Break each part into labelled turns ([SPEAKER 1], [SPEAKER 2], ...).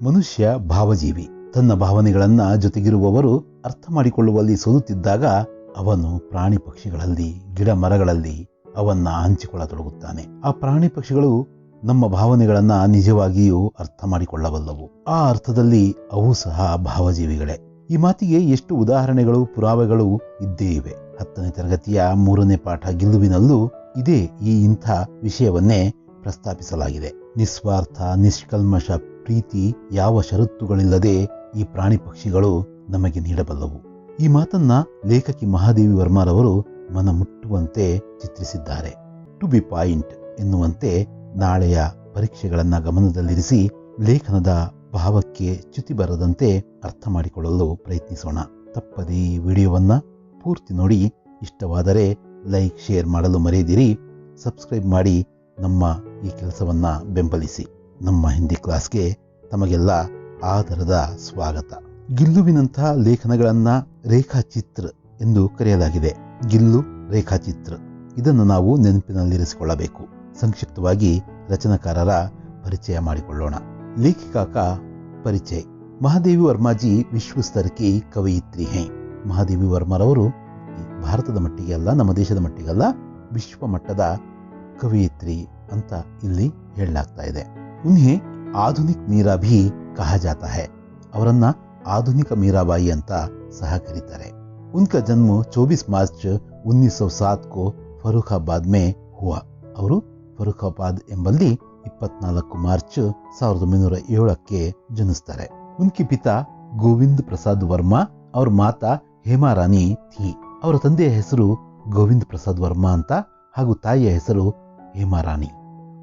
[SPEAKER 1] ಮನುಷ್ಯ ಭಾವಜೀವಿ. ತನ್ನ ಭಾವನೆಗಳನ್ನ ಜೊತೆಗಿರುವವರು ಅರ್ಥ ಮಾಡಿಕೊಳ್ಳುವಲ್ಲಿ ಸೋಲುತ್ತಿದ್ದಾಗ ಅವನು ಪ್ರಾಣಿ ಪಕ್ಷಿಗಳಲ್ಲಿ, ಗಿಡ ಮರಗಳಲ್ಲಿ ಅವನ್ನ ಹಂಚಿಕೊಳ್ಳತೊಡಗುತ್ತಾನೆ. ಆ ಪ್ರಾಣಿ ಪಕ್ಷಿಗಳು ನಮ್ಮ ಭಾವನೆಗಳನ್ನ ನಿಜವಾಗಿಯೂ ಅರ್ಥ ಮಾಡಿಕೊಳ್ಳಬಲ್ಲವು. ಆ ಅರ್ಥದಲ್ಲಿ ಅವು ಸಹ ಭಾವಜೀವಿಗಳೇ. ಈ ಮಾತಿಗೆ ಎಷ್ಟು ಉದಾಹರಣೆಗಳು, ಪುರಾವೆಗಳು ಇದ್ದೇ ಇವೆ. 10ನೇ ತರಗತಿಯ 3ನೇ ಪಾಠ ಗಿಲ್ಲುವಿನಲ್ಲೂ ಇಂಥ ವಿಷಯವನ್ನೇ ಪ್ರಸ್ತಾಪಿಸಲಾಗಿದೆ. ನಿಸ್ವಾರ್ಥ, ನಿಷ್ಕಲ್ಮಶ ಪ್ರೀತಿ ಯಾವ ಷರತ್ತುಗಳಿಲ್ಲದೆ ಈ ಪ್ರಾಣಿ ಪಕ್ಷಿಗಳು ನಮಗೆ ನೀಡಬಲ್ಲವು. ಈ ಮಾತನ್ನ ಲೇಖಕಿ ಮಹಾದೇವಿ ವರ್ಮಾರವರು ಮನಮುಟ್ಟುವಂತೆ ಚಿತ್ರಿಸಿದ್ದಾರೆ. ಟು ಬಿ ಪಾಯಿಂಟ್ ಎನ್ನುವಂತೆ ನಾಳೆಯ ಪರೀಕ್ಷೆಗಳನ್ನ ಗಮನದಲ್ಲಿರಿಸಿ ಲೇಖನದ ಭಾವಕ್ಕೆ ಚ್ಯುತಿ ಬರದಂತೆ ಅರ್ಥ ಮಾಡಿಕೊಳ್ಳಲು ಪ್ರಯತ್ನಿಸೋಣ. ತಪ್ಪದೇ ಈ ವಿಡಿಯೋವನ್ನ ಪೂರ್ತಿ ನೋಡಿ. ಇಷ್ಟವಾದರೆ ಲೈಕ್, ಶೇರ್ ಮಾಡಲು ಮರೆಯದಿರಿ. ಸಬ್ಸ್ಕ್ರೈಬ್ ಮಾಡಿ ನಮ್ಮ ಈ ಕೆಲಸವನ್ನ ಬೆಂಬಲಿಸಿ. ನಮ್ಮ ಹಿಂದಿ ಕ್ಲಾಸ್ಗೆ ತಮಗೆಲ್ಲ ಆದರದ ಸ್ವಾಗತ. ಗಿಲ್ಲುವಿನಂಥ ಲೇಖನಗಳನ್ನ ರೇಖಾಚಿತ್ರ ಎಂದು ಕರೆಯಲಾಗಿದೆ. ಗಿಲ್ಲು ರೇಖಾಚಿತ್ರ, ಇದನ್ನು ನಾವು ನೆನಪಿನಲ್ಲಿರಿಸಿಕೊಳ್ಳಬೇಕು. ಸಂಕ್ಷಿಪ್ತವಾಗಿ ರಚನಾಕಾರರ ಪರಿಚಯ ಮಾಡಿಕೊಳ್ಳೋಣ. लेखिका का परिचय. ಮಹಾದೇವಿ ವರ್ಮಾಜಿ ವಿಶ್ವ ಸ್ತರ ಕಿ ಕವಯಿತ್ರಿ ಹೈ. ಮಹಾದೇವಿ ವರ್ಮಾರವರು ಭಾರತದ ಮಟ್ಟಿಗೆ ಅಲ್ಲ, ನಮ್ಮ ದೇಶದ ಮಟ್ಟಿಗಲ್ಲ, ವಿಶ್ವ ಮಟ್ಟದ ಕವಯಿತ್ರಿ ಅಂತ ಇಲ್ಲಿ ಹೇಳಲಾಗ್ತಾ ಇದೆ. ಉನ್ಹೆ ಆಧುನಿಕ್ ಮೀರಾ ಭಿ ಕಹಾ ಜಾತಾ ಹೈ. ಅವರನ್ನ ಆಧುನಿಕ ಮೀರಾಬಾಯಿ ಅಂತ ಸಹ ಕರೀತಾರೆ. ಉನ್ಕಾ ಜನ್ಮ 24 ಮಾರ್ಚ್ 1907 ಕೋ ಫರೂಖಾಬಾದ್ ಮೇ ಹುವಾ. ಅವರು ಫರೂಖಾಬಾದ್ ಎಂಬಲ್ಲಿ 24 ಮಾರ್ಚ್ 1907ಕ್ಕೆ ಜನಿಸ್ತಾರೆ. ಉನ್ಕಿ ಪಿತಾ ಗೋವಿಂದ್ ಪ್ರಸಾದ್ ವರ್ಮಾ ಅವ್ರ ಮಾತಾ ಹೇಮಾರಾಣಿ ಥಿ. ಅವರ ತಂದೆಯ ಹೆಸರು ಗೋವಿಂದ್ ಪ್ರಸಾದ್ ವರ್ಮಾ ಅಂತ ಹಾಗೂ ತಾಯಿಯ ಹೆಸರು ಹೇಮಾರಾಣಿ.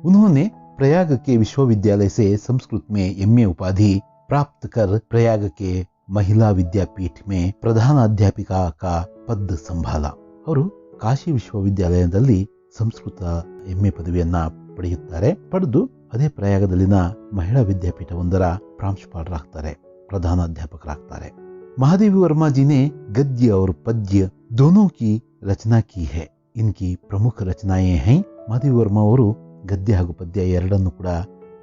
[SPEAKER 1] उन्होंने प्रयाग के विश्वविद्यालय से संस्कृत में MA उपाधि प्राप्त कर प्रयाग के महिला विद्यापीठ में प्रधानाध्यापिका का पद संभाला. ಅವರು ಕಾಶಿ ವಿಶ್ವವಿದ್ಯಾಲಯದಲ್ಲಿ ಸಂಸ್ಕೃತ MA ಪದವಿಯನ್ನ ಪಡೆಯುತ್ತಾರೆ. ಪಡೆದು ಅದೇ ಪ್ರಯಾಗದಲ್ಲಿನ ಮಹಿಳಾ ವಿದ್ಯಾಪೀಠವೊಂದರ ಪ್ರಾಂಶುಪಾಲರಾಗ್ತಾರೆ, ಪ್ರಧಾನಾಧ್ಯಾಪಕರಾಗ್ತಾರೆ. महादेवी वर्मा जी ने गद्य और पद्य दोनों की रचना की है. इनकी प्रमुख रचनाएं हैं. ಮಹಾದೇವಿ ವರ್ಮಾ ಅವರು ಗದ್ಯ ಹಾಗೂ ಪದ್ಯ ಎರಡನ್ನು ಕೂಡ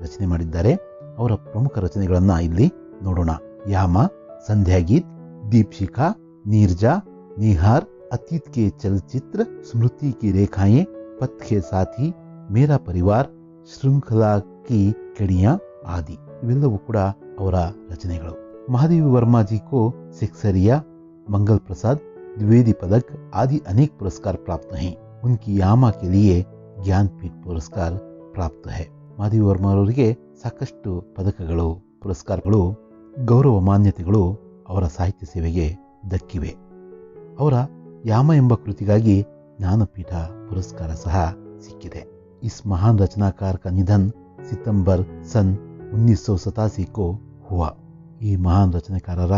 [SPEAKER 1] ರಚನೆ ಮಾಡಿದ್ದಾರೆ. ಅವರ ಪ್ರಮುಖ ರಚನೆಗಳನ್ನ ಇಲ್ಲಿ ನೋಡೋಣ. ಯಾಮ, ಸಂಧ್ಯಾಗೀತ್, ದೀಪ್ಶಿಖಾ, ನೀರ್ಜಾ, ನಿಹಾರ್, ಅತೀತ್ ಕೆ ಚಲಚಿತ್ರ, ಸ್ಮೃತಿ ಕಿ ರೇಖಾಯೆ, ಪಥ್ ಕೆ ಸಾಥಿ, ಮೇರಾ ಪರಿವಾರ್, ಶೃಂಖಲಾ ಕಿ ಕಡಿಯಾ ಆದಿ. ಇವೆಲ್ಲವೂ ಕೂಡ ಅವರ ರಚನೆಗಳು. महादेवी वर्मा जी को सेक्सरिया, मंगल प्रसाद, द्विवेदी पदक आदि अनेक पुरस्कार प्राप्त हैं. उनकी यामा के लिए ज्ञानपीठ पुरस्कार प्राप्त है. महादेवी वर्मा ಅವರಿಗೆ ಸಾಕಷ್ಟು ಪದಕಗಳು, ಪುರಸ್ಕಾರಗಳು, ಗೌರವ ಮಾನ್ಯತೆಗಳು ಅವರ ಸಾಹಿತ್ಯ ಸೇವೆಗೆ ದಕ್ಕಿವೆ. ಅವರ ಯಾಮ ಎಂಬ ಕೃತಿಗಾಗಿ ಜ್ಞಾನಪೀಠ ಪುರಸ್ಕಾರ ಸಹ ಸಿಕ್ಕಿದೆ. इस महान रचनाकार का निधन सितंबर सन 1987 को हुआ. ಈ ಮಹಾನ್ ರಚನೆಕಾರರ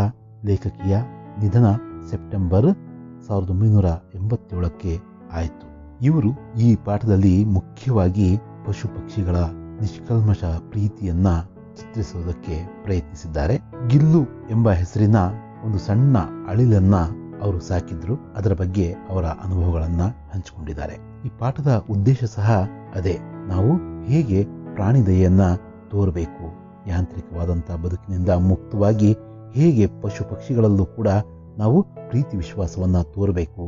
[SPEAKER 1] ಲೇಖಕಿಯ ನಿಧನ ಸೆಪ್ಟೆಂಬರ್ 1987ಕ್ಕೆ ಆಯಿತು. ಇವರು ಈ ಪಾಠದಲ್ಲಿ ಮುಖ್ಯವಾಗಿ ಪಶು ಪಕ್ಷಿಗಳ ನಿಷ್ಕಲ್ಮಶ ಪ್ರೀತಿಯನ್ನ ಚಿತ್ರಿಸುವುದಕ್ಕೆ ಪ್ರಯತ್ನಿಸಿದ್ದಾರೆ. ಗಿಲ್ಲು ಎಂಬ ಹೆಸರಿನ ಒಂದು ಸಣ್ಣ ಅಳಿಲನ್ನ ಅವರು ಸಾಕಿದ್ರು. ಅದರ ಬಗ್ಗೆ ಅವರ ಅನುಭವಗಳನ್ನ ಹಂಚಿಕೊಂಡಿದ್ದಾರೆ. ಈ ಪಾಠದ ಉದ್ದೇಶ ಸಹ ಅದೇ. ನಾವು ಹೇಗೆ ಪ್ರಾಣಿ ದಯೆಯನ್ನ ತೋರಬೇಕು, ಯಾಂತ್ರಿಕವಾದಂತಹ ಬದುಕಿನಿಂದ ಮುಕ್ತವಾಗಿ ಹೇಗೆ ಪಶು ಪಕ್ಷಿಗಳಲ್ಲೂ ಕೂಡ ನಾವು ಪ್ರೀತಿ ವಿಶ್ವಾಸವನ್ನ ತೋರಬೇಕು,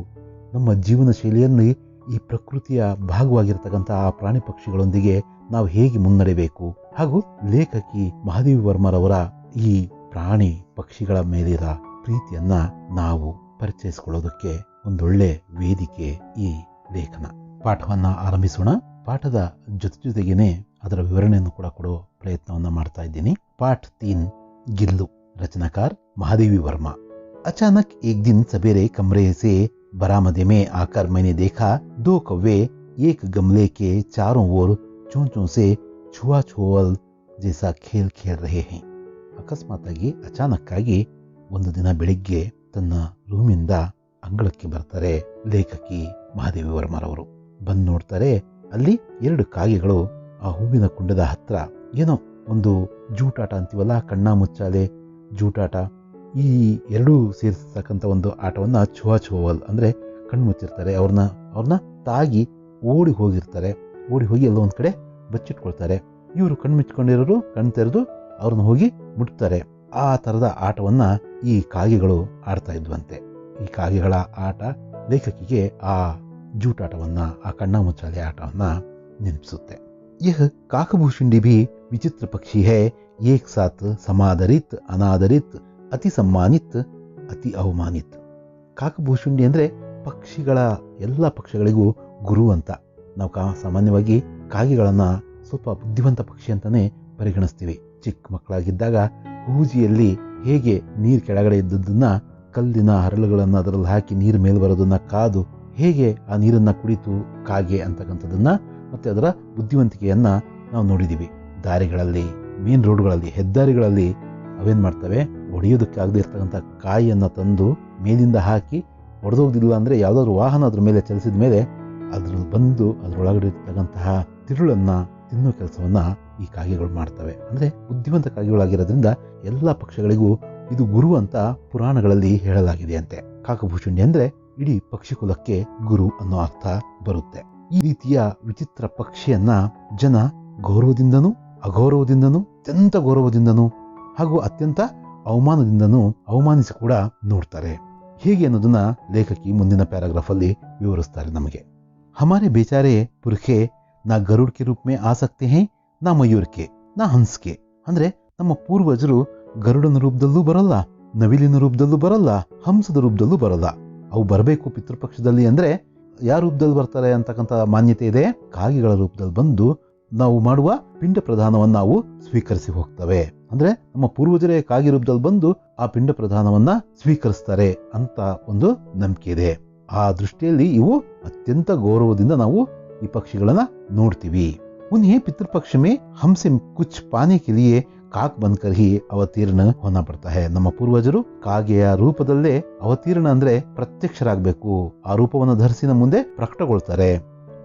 [SPEAKER 1] ನಮ್ಮ ಜೀವನ ಶೈಲಿಯಲ್ಲಿ ಈ ಪ್ರಕೃತಿಯ ಭಾಗವಾಗಿರ್ತಕ್ಕಂಥ ಆ ಪ್ರಾಣಿ ಪಕ್ಷಿಗಳೊಂದಿಗೆ ನಾವು ಹೇಗೆ ಮುನ್ನಡೆಯಬೇಕು, ಹಾಗೂ ಲೇಖಕಿ ಮಹಾದೇವಿ ವರ್ಮಾರವರ ಈ ಪ್ರಾಣಿ ಪಕ್ಷಿಗಳ ಮೇಲಿರ ಪ್ರೀತಿಯನ್ನ ನಾವು ಪರಿಚಯಿಸಿಕೊಳ್ಳೋದಕ್ಕೆ ಒಂದೊಳ್ಳೆ ವೇದಿಕೆ ಈ ಲೇಖನ. ಪಾಠವನ್ನ ಆರಂಭಿಸೋಣ. ಪಾಠದ ಜೊತೆಗೇನೆ ಅದರ ವಿವರಣೆಯನ್ನು ಕೂಡ ಕೊಡೋ ಪ್ರಯತ್ನವನ್ನ ಮಾಡ್ತಾ ಇದ್ದೀನಿ. पाठ 3 गिल्लू. रचनाकार महादेवी वर्मा. अचानक एक दिन सवेरे कमरे से बरामदे में आकर मैंने देखा 2 कौवे एक गमले के चारों ओर चोंचों से छुआछुअल जैसा खेल खेल रहे हैं. ಅಕಸ್ಮಾತಾಗಿ, ಅಚಾನಕ್ಕಾಗಿ ಒಂದು ದಿನ ಬೆಳಿಗ್ಗೆ ತನ್ನ ರೂಮಿಂದ ಅಂಗಳಕ್ಕೆ ಬರ್ತಾರೆ ಲೇಖಕಿ ಮಹಾದೇವಿ ವರ್ಮಾರವರು. ಬಂದು ನೋಡ್ತಾರೆ, ಅಲ್ಲಿ 2 ಕಾಗೆಗಳು ಆ ಹೂವಿನ ಕುಂಡದ ಹತ್ರ ಏನೋ ಒಂದು ಜೂಟಾಟ ಅಂತೀವಲ್ಲ, ಕಣ್ಣ ಮುಚ್ಚಾಲೆ ಜೂಟಾಟ, ಈ ಎರಡೂ ಸೇರಿಸ್ತಕ್ಕಂಥ ಒಂದು ಆಟವನ್ನ ಛುವಾಛುವಲ್ ಅಂದ್ರೆ ಕಣ್ಣು ಮುಚ್ಚಿರ್ತಾರೆ. ಅವ್ರನ್ನ ತಾಗಿ ಓಡಿ ಹೋಗಿರ್ತಾರೆ. ಓಡಿ ಹೋಗಿ ಎಲ್ಲೋ ಒಂದ್ ಕಡೆ ಬಚ್ಚಿಟ್ಕೊಳ್ತಾರೆ. ಇವರು ಕಣ್ಣು ಮುಚ್ಕೊಂಡಿರೋರು ಕಣ್ಣು ತೆರೆದು ಅವ್ರನ್ನ ಹೋಗಿ ಮುಟ್ತಾರೆ. ಆ ತರದ ಆಟವನ್ನ ಈ ಕಾಗೆಗಳು ಆಡ್ತಾ ಇದ್ವಂತೆ. ಈ ಕಾಗೆಗಳ ಆಟ ಲೇಖಕಿಗೆ ಆ ಜೂಟಾಟವನ್ನ, ಆ ಕಣ್ಣ ಮುಚ್ಚಾಲೆ ಆಟವನ್ನ ನೆನಪಿಸುತ್ತೆ. यह काकभूषुंडी भी विचित्र पक्षी है, एक साथ समादरित, अनादरित, ಅತಿ ಸಮ್ಮಾನಿತ್, ಅತಿ ಅವಮಾನಿತ್. ಕಾಕಭೂಷುಂಡಿ ಅಂದ್ರೆ ಪಕ್ಷಿಗಳ ಎಲ್ಲ ಪಕ್ಷಿಗಳಿಗೂ ಗುರು ಅಂತ. ನಾವು ಸಾಮಾನ್ಯವಾಗಿ ಕಾಗೆಗಳನ್ನ ಸ್ವಲ್ಪ ಬುದ್ಧಿವಂತ ಪಕ್ಷಿ ಅಂತಾನೆ ಪರಿಗಣಿಸ್ತೀವಿ. ಚಿಕ್ಕ ಮಕ್ಕಳಾಗಿದ್ದಾಗ ಹೂಜಿಯಲ್ಲಿ ಹೇಗೆ ನೀರ್ ಕೆಳಗಡೆ ಇದ್ದದನ್ನ, ಕಲ್ಲಿನ ಹರಳುಗಳನ್ನ ಅದರಲ್ಲಿ ಹಾಕಿ ನೀರು ಮೇಲೆ ಬರೋದನ್ನ ಕಾದು ಹೇಗೆ ಆ ನೀರನ್ನ ಕುಡಿತು ಕಾಗೆ ಅಂತಕ್ಕಂಥದ್ದನ್ನ, ಮತ್ತೆ ಅದರ ಬುದ್ಧಿವಂತಿಕೆಯನ್ನ ನಾವು ನೋಡಿದೀವಿ. ದಾರಿಗಳಲ್ಲಿ, ಮೇನ್ ರೋಡ್ಗಳಲ್ಲಿ, ಹೆದ್ದಾರಿಗಳಲ್ಲಿ ಅವೇನ್ ಮಾಡ್ತವೆ, ಹೊಡೆಯೋದಕ್ಕಾಗದೇ ಇರ್ತಕ್ಕಂಥ ಕಾಯಿಯನ್ನ ತಂದು ಮೇಲಿಂದ ಹಾಕಿ, ಹೊಡೆದೋಗ್ದಿಲ್ಲ ಅಂದ್ರೆ ಯಾವ್ದಾದ್ರು ವಾಹನ ಅದ್ರ ಮೇಲೆ ಚಲಿಸಿದ ಮೇಲೆ ಅದ್ರ ಬಂದು ಅದ್ರೊಳಗಡೆ ಇರ್ತಕ್ಕಂತಹ ತಿರುಳನ್ನ ತಿನ್ನೋ ಕೆಲಸವನ್ನ ಈ ಕಾಗೆಗಳು ಮಾಡ್ತವೆ. ಅಂದ್ರೆ ಬುದ್ಧಿವಂತ ಕಾಗೆಗಳಾಗಿರೋದ್ರಿಂದ ಎಲ್ಲಾ ಪಕ್ಷಿಗಳಿಗೂ ಇದು ಗುರು ಅಂತ ಪುರಾಣಗಳಲ್ಲಿ ಹೇಳಲಾಗಿದೆ ಅಂತೆ. ಕಾಕಭೂಷುಂಡಿ ಅಂದ್ರೆ ಇಡೀ ಪಕ್ಷಿ ಕುಲಕ್ಕೆ ಗುರು ಅನ್ನೋ ಅರ್ಥ ಬರುತ್ತೆ. ಈ ರೀತಿಯ ವಿಚಿತ್ರ ಪಕ್ಷಿಯನ್ನ ಜನ ಗೌರವದಿಂದನೂ ಅಗೌರವದಿಂದನೂ, ಅತ್ಯಂತ ಗೌರವದಿಂದನೂ ಹಾಗೂ ಅತ್ಯಂತ ಅವಮಾನದಿಂದನೂ ಅವಮಾನಿಸಿ ಕೂಡ ನೋಡ್ತಾರೆ. ಹೇಗೆ ಅನ್ನೋದನ್ನ ಲೇಖಕಿ ಮುಂದಿನ ಪ್ಯಾರಾಗ್ರಾಫ್ ಅಲ್ಲಿ ವಿವರಿಸ್ತಾರೆ ನಮಗೆ. ಹಮಾರೆ ಬೇಚಾರೆ ಪುರಖೆ ನಾ ಗರುಡ್ ಕೆ ರೂಪ್ ಮೇ ಆ ಸಕ್ತೆ ಹೇ, ನಾ ಮಯೂರ್ ಕೆ, ನಾ ಹಂಸ್ ಕೆ. ಅಂದ್ರೆ ನಮ್ಮ ಪೂರ್ವಜರು ಗರುಡನ ರೂಪದಲ್ಲೂ ಬರಲ್ಲ, ನವಿಲಿನ ರೂಪದಲ್ಲೂ ಬರಲ್ಲ, ಹಂಸದ ರೂಪದಲ್ಲೂ ಬರಲ್ಲ. ಅವು ಬರಬೇಕು ಪಿತೃಪಕ್ಷದಲ್ಲಿ ಅಂದ್ರೆ ಯಾವ ರೂಪದಲ್ಲಿ ಬರ್ತಾರೆ ಅಂತಕ್ಕಂಥ ಮಾನ್ಯತೆ ಇದೆ. ಕಾಗೆಗಳ ರೂಪದಲ್ಲಿ ಬಂದು ನಾವು ಮಾಡುವ ಪಿಂಡ ಪ್ರದಾನವನ್ನ ನಾವು ಸ್ವೀಕರಿಸಿ ಹೋಗ್ತವೆ. ಅಂದ್ರೆ ನಮ್ಮ ಪೂರ್ವಜರೇ ಕಾಗೆ ರೂಪದಲ್ಲಿ ಬಂದು ಆ ಪಿಂಡ ಪ್ರದಾನವನ್ನ ಸ್ವೀಕರಿಸ್ತಾರೆ ಅಂತ ಒಂದು ನಂಬಿಕೆ ಇದೆ. ಆ ದೃಷ್ಟಿಯಲ್ಲಿ ಇವು ಅತ್ಯಂತ ಗೌರವದಿಂದ ನಾವು ಈ ಪಕ್ಷಿಗಳನ್ನ ನೋಡ್ತೀವಿ. उन्हें पितृपक्ष में हमसे कुछ पाने के लिए ಕಾಕ್ ಬಂದ್ಕರ್ ಹಿ ಅವತೀರ್ಣ ಹೋನ ಪಡ್ತಾ ಹೇ. ನಮ್ಮ ಪೂರ್ವಜರು ಕಾಗೆಯ ರೂಪದಲ್ಲೇ ಅವತೀರ್ಣ ಅಂದ್ರೆ ಪ್ರತ್ಯಕ್ಷರಾಗಬೇಕು, ಆ ರೂಪವನ್ನು ಧರಿಸಿ ನಮ್ಮ ಮುಂದೆ ಪ್ರಕಟಗೊಳ್ತಾರೆ.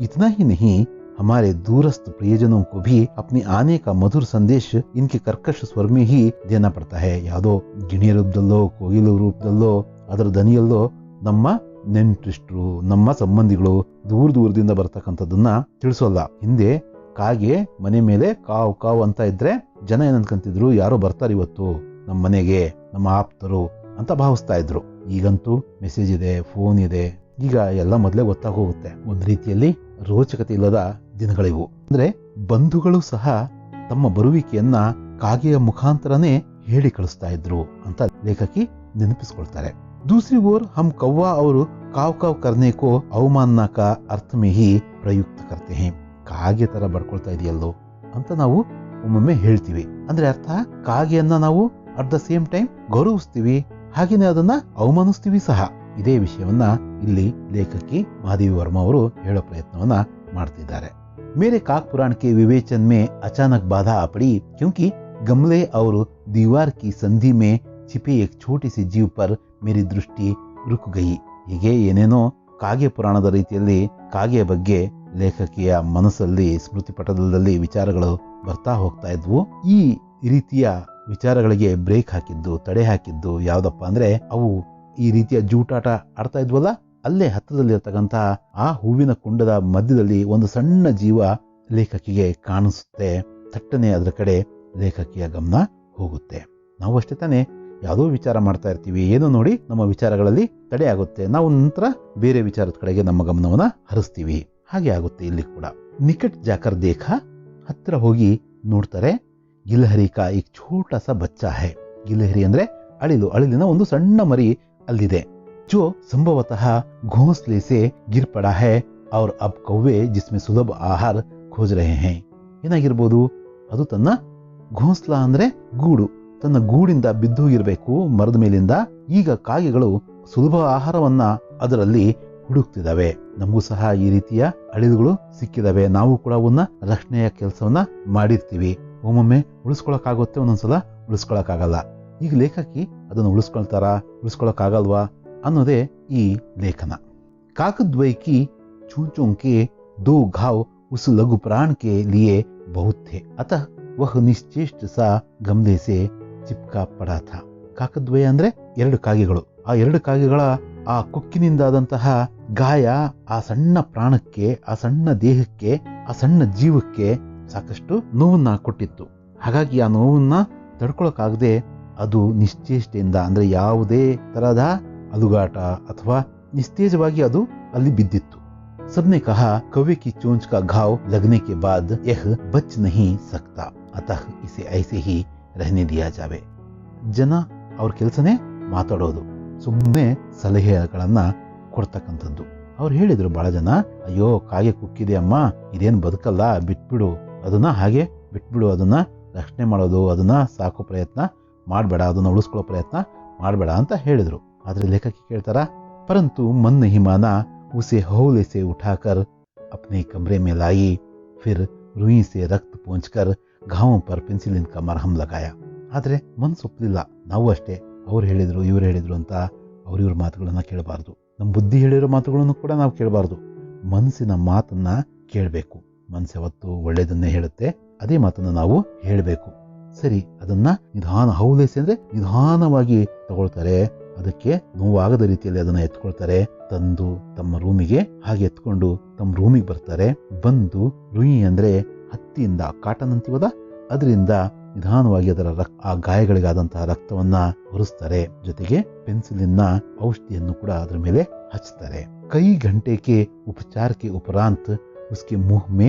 [SPEAKER 1] ಇತನಾ ಹಿ ನಹಿ, हमारे दूरस्थ प्रियजनों को भी अपने आने का मधुर संदेश इनके कर्कश स्वर में ही देना पड़ता है. ಯಾವುದೋ ಗಿಣಿಯ ರೂಪದಲ್ಲೋ, ಕೋಗಿಲು ರೂಪದಲ್ಲೋ, ಅದರ ದನಿಯಲ್ಲೋ ನಮ್ಮ ನೆಂಟ್ರಿಷ್ಟ್ರು, ನಮ್ಮ ಸಂಬಂಧಿಗಳು ದೂರದಿಂದ ಬರ್ತಕ್ಕಂಥದ್ದನ್ನ ತಿಳಿಸೋಲ್ಲ. ಹಿಂದೆ ಕಾಗೆ ಮನೆ ಮೇಲೆ ಕಾವ್ ಕಾವ್ ಅಂತ ಇದ್ರೆ ಜನ ಏನನ್ಕಂತಿದ್ರು, ಯಾರೋ ಬರ್ತಾರೆ ಇವತ್ತು ನಮ್ಮ ಮನೆಗೆ, ನಮ್ಮ ಆಪ್ತರು ಅಂತ ಭಾವಿಸ್ತಾ ಇದ್ರು. ಈಗಂತೂ ಮೆಸೇಜ್ ಇದೆ, ಫೋನ್ ಇದೆ, ಈಗ ಎಲ್ಲ ಮೊದಲೇ ಗೊತ್ತಾಗ ಹೋಗುತ್ತೆ. ಒಂದ್ ರೀತಿಯಲ್ಲಿ ರೋಚಕತೆ ಇಲ್ಲದ ದಿನಗಳಿವು. ಅಂದ್ರೆ ಬಂಧುಗಳು ಸಹ ತಮ್ಮ ಬರುವಿಕೆಯನ್ನ ಕಾಗೆಯ ಮುಖಾಂತರನೇ ಹೇಳಿ ಕಳಿಸ್ತಾ ಇದ್ರು ಅಂತ ಲೇಖಕಿ ನೆನಪಿಸ್ಕೊಳ್ತಾರೆ. दूसरी ओर हम कौवा और काव काव करने को अवमानना का अर्थ में ही प्रयुक्त करते हैं. ಕಾಗೆ ತರ ಬಡ್ಕೊಳ್ತಾ ಇದೆಯಲ್ಲೋ ಅಂತ ನಾವು ಒಮ್ಮೊಮ್ಮೆ ಹೇಳ್ತೀವಿ. ಅಂದ್ರೆ ಅರ್ಥ, ಕಾಗೆಯನ್ನ ನಾವು ಅಟ್ ದ ಸೇಮ್ ಟೈಮ್ ಗೌರವಿಸ್ತೀವಿ, ಹಾಗೇನೆ ಅದನ್ನ ಅವಮಾನಿಸ್ತೀವಿ ಸಹ. ಇದೇ ವಿಷಯವನ್ನ ಇಲ್ಲಿ ಲೇಖಕಿ ಮಹಾದೇವಿ ವರ್ಮಾ ಅವರು ಹೇಳೋ ಪ್ರಯತ್ನವನ್ನ ಮಾಡ್ತಿದ್ದಾರೆ. मेरे काक पुराण के विवेचन में अचानक बाधा आ पड़ी, क्योंकि गमले और दीवार की संधि में छिपे एक छोटी सी जीव पर मेरी दृष्टि रुक गई. ಹೀಗೆ ಏನೇನೋ ಕಾಗೆ ಪುರಾಣದ ರೀತಿಯಲ್ಲಿ ಕಾಗೆಯ ಬಗ್ಗೆ ಲೇಖಕಿಯ ಮನಸ್ಸಲ್ಲಿ, ಸ್ಮೃತಿ ಪಟಲದಲ್ಲಿ ವಿಚಾರಗಳು ಬರ್ತಾ ಹೋಗ್ತಾ ಇದ್ವು. ಈ ರೀತಿಯ ವಿಚಾರಗಳಿಗೆ ಬ್ರೇಕ್ ಹಾಕಿದ್ದು, ತಡೆ ಹಾಕಿದ್ದು ಯಾವ್ದಪ್ಪ ಅಂದ್ರೆ, ಅವು ಈ ರೀತಿಯ ಜೂಟಾಟ ಆಡ್ತಾ ಇದ್ವಲ್ಲ, ಅಲ್ಲೇ ಹತ್ತಿರದಲ್ಲಿರ್ತಕ್ಕಂತಹ ಆ ಹೂವಿನ ಕುಂಡದ ಮಧ್ಯದಲ್ಲಿ ಒಂದು ಸಣ್ಣ ಜೀವ ಲೇಖಕಿಗೆ ಕಾಣಿಸುತ್ತೆ. ತಟ್ಟನೆ ಅದರ ಕಡೆ ಲೇಖಕಿಯ ಗಮನ ಹೋಗುತ್ತೆ. ನಾವು ಅಷ್ಟೇ ತಾನೆ, ಯಾವುದೋ ವಿಚಾರ ಮಾಡ್ತಾ ಇರ್ತೀವಿ, ಏನೋ ನೋಡಿ ನಮ್ಮ ವಿಚಾರಗಳಲ್ಲಿ ತಡೆ ಆಗುತ್ತೆ, ನಾವು ನಂತರ ಬೇರೆ ವಿಚಾರದ ಕಡೆಗೆ ನಮ್ಮ ಗಮನವನ್ನ ಹರಿಸ್ತೀವಿ. ಹಾಗೆ ಆಗುತ್ತೆ ಇಲ್ಲಿ ಕೂಡ. ನಿಕಟ್ ಜಾಕರ್ ದೇಖ, ಹತ್ತಿರ ಹೋಗಿ ನೋಡ್ತಾರೆ. ಗಿಲಹರಿ ಕಾ ಏಕ್ ಛೋಟಾ ಸಾ ಬಚ್ಚಾ ಹೈ. ಗಿಲಹರಿ ಅಂದ್ರೆ ಅಳಿಲು, ಅಳಿಲಿನ ಒಂದು ಸಣ್ಣ ಮರಿ ಅಲ್ಲಿದೆ. जो संभवतः घोंसले से गिर पड़ा है और अब कौवे जिसमें सुलभ आहार खोज रहे हैं. ಏನಾಗಿರ್ಬೋದು ಅದು? ತನ್ನ ಘೋಂಸ್ಲಾ ಅಂದ್ರೆ ಗೂಡು, ತನ್ನ ಗೂಡಿಂದ ಬಿದ್ದೋಗಿರ್ಬೇಕು ಮರದ ಮೇಲಿಂದ. ಈಗ ಕಾಗೆಗಳು ಸುಲಭ ಆಹಾರವನ್ನ ಅದರಲ್ಲಿ ಹುಡುಕ್ತಿದ್ದಾವೆ. ನಮಗೂ ಸಹ ಈ ರೀತಿಯ ಅಳಿಲುಗಳು ಸಿಕ್ಕಿದಾವೆ. ನಾವು ಕೂಡ ಅವನ್ನ ರಕ್ಷಣೆಯ ಕೆಲಸವನ್ನ ಮಾಡಿರ್ತೀವಿ. ಒಮ್ಮೊಮ್ಮೆ ಉಳಿಸ್ಕೊಳಕ್ಕಾಗುತ್ತೆ, ಒಂದೊಂದ್ಸಲ ಉಳಿಸ್ಕೊಳಕ್ಕಾಗಲ್ಲ. ಈಗ ಲೇಖಕಿ ಅದನ್ನು ಉಳಿಸ್ಕೊಳಕ್ಕಾಗಲ್ವಾ ಅನ್ನೋದೇ ಈ ಲೇಖನ. काकद्वय की चूंचों के दो घाव उस लघु प्राण के लिए बहुत थे, अतः वह निश्चेष्ट सा गमले से चिपका पड़ा था. ಕಾಕದ್ವಯ ಅಂದ್ರೆ ಎರಡು ಕಾಗೆಗಳು. ಆ ಎರಡು ಕಾಗೆಗಳ ಆ ಕೊಕ್ಕಿನಿಂದಾದಂತಹ ಗಾಯ ಆ ಸಣ್ಣ ಪ್ರಾಣಕ್ಕೆ, ಆ ಸಣ್ಣ ದೇಹಕ್ಕೆ, ಆ ಸಣ್ಣ ಜೀವಕ್ಕೆ ಸಾಕಷ್ಟು ನೋವನ್ನ ಕೊಟ್ಟಿತ್ತು. ಹಾಗಾಗಿ ಆ ನೋವನ್ನ ತಡ್ಕೊಳಕ್ಕಾಗದೆ ಅದು ನಿಶ್ಚೇಷ್ಟೆಯಿಂದ ಅಂದ್ರೆ ಯಾವುದೇ ತರಹದ ಅಲುಗಾಟ ಅಥವಾ ನಿಸ್ತೇಜವಾಗಿ ಅದು ಅಲ್ಲಿ ಬಿದ್ದಿತ್ತು. सबने कहा कौवे की चोंच का घाव लगने के बाद यह बच नहीं सकता, अतः इसे ऐसे ही रहने दिया जावे. ಜನ ಅವ್ರ ಕೆಲಸನೇ ಮಾತಾಡೋದು, ಸುಮ್ಮನೆ ಸಲಹೆಗಳನ್ನ ಕೊಡ್ತಕ್ಕಂಥದ್ದು. ಅವ್ರು ಹೇಳಿದ್ರು ಬಹಳ ಜನ, ಅಯ್ಯೋ ಕಾಗೆ ಕುಕ್ಕಿದೆ ಅಮ್ಮ, ಇದೇನು ಬದುಕಲ್ಲ, ಬಿಟ್ಬಿಡು ಅದನ್ನ, ಹಾಗೆ ಬಿಟ್ಬಿಡು, ಅದನ್ನ ರಕ್ಷಣೆ ಮಾಡೋದು, ಅದನ್ನ ಸಾಕೋ ಪ್ರಯತ್ನ ಮಾಡಬೇಡ, ಅದನ್ನ ಉಳಿಸ್ಕೊಳ್ಳೋ ಪ್ರಯತ್ನ ಮಾಡಬೇಡ ಅಂತ ಹೇಳಿದ್ರು. ಆದ್ರೆ ಲೇಖಕಿ ಕೇಳ್ತಾರ, ಪರಂತು मन नहीं माना, उसे हौले से उठाकर अपने कमरे में लाई, फिर रुई से रक्त पोंछकर घावों पर पेंसिलिन का मरहम लगाया. ಆದ್ರೆ ಮನ್ಸು ಒಪ್ಪಲಿಲ್ಲ. ನಾವು ಅಷ್ಟೇ, ಅವ್ರು ಹೇಳಿದ್ರು ಇವ್ರು ಹೇಳಿದ್ರು ಅಂತ ಅವ್ರಿವ್ರ ಮಾತುಗಳನ್ನ ಕೇಳಬಾರ್ದು. ನಮ್ಮ ಬುದ್ಧಿ ಹೇಳಿರೋ ಮಾತುಗಳನ್ನು ಕೂಡ ನಾವು ಕೇಳಬಾರ್ದು. ಮನಸ್ಸಿನ ಮಾತನ್ನ ಕೇಳಬೇಕು. ಮನಸ್ಸು ಯಾವತ್ತು ಒಳ್ಳೇದನ್ನೇ ಹೇಳುತ್ತೆ, ಅದೇ ಮಾತನ್ನ ನಾವು ಹೇಳಬೇಕು. ಸರಿ, ಅದನ್ನ ನಿಧಾನ, ಹೌಲೇಸಿ ಅಂದ್ರೆ ನಿಧಾನವಾಗಿ ತಗೊಳ್ತಾರೆ, ಅದಕ್ಕೆ ನೋವಾಗದ ರೀತಿಯಲ್ಲಿ ಅದನ್ನ ಎತ್ಕೊಳ್ತಾರೆ, ತಂದು ತಮ್ಮ ರೂಮಿಗೆ ಹಾಗೆ ಎತ್ಕೊಂಡು ತಮ್ಮ ರೂಮಿಗೆ ಬರ್ತಾರೆ. ಬಂದು ರುಯಿ ಅಂದ್ರೆ ಹತ್ತಿಯಿಂದ, ಕಾಟನ್ ಅಂತೀವದ, ಅದರಿಂದ ನಿಧಾನವಾಗಿ ಅದರ ಆ ಗಾಯಗಳಿಗಾದಂತಹ ರಕ್ತವನ್ನ ಒರೆಸ್ತಾರೆ. ಜೊತೆಗೆ ಪೆನ್ಸಿಲಿನ ಔಷಧಿಯನ್ನು ಕೂಡ ಅದರ ಮೇಲೆ ಹಚ್ತಾರೆ. ಕೈ ಗಂಟೆ ಕೆ ಉಪಚಾರ ಕೆ ಉಪರಾಂತ್ ಉಸ್ಕೆ ಮುಹ್ ಮೇ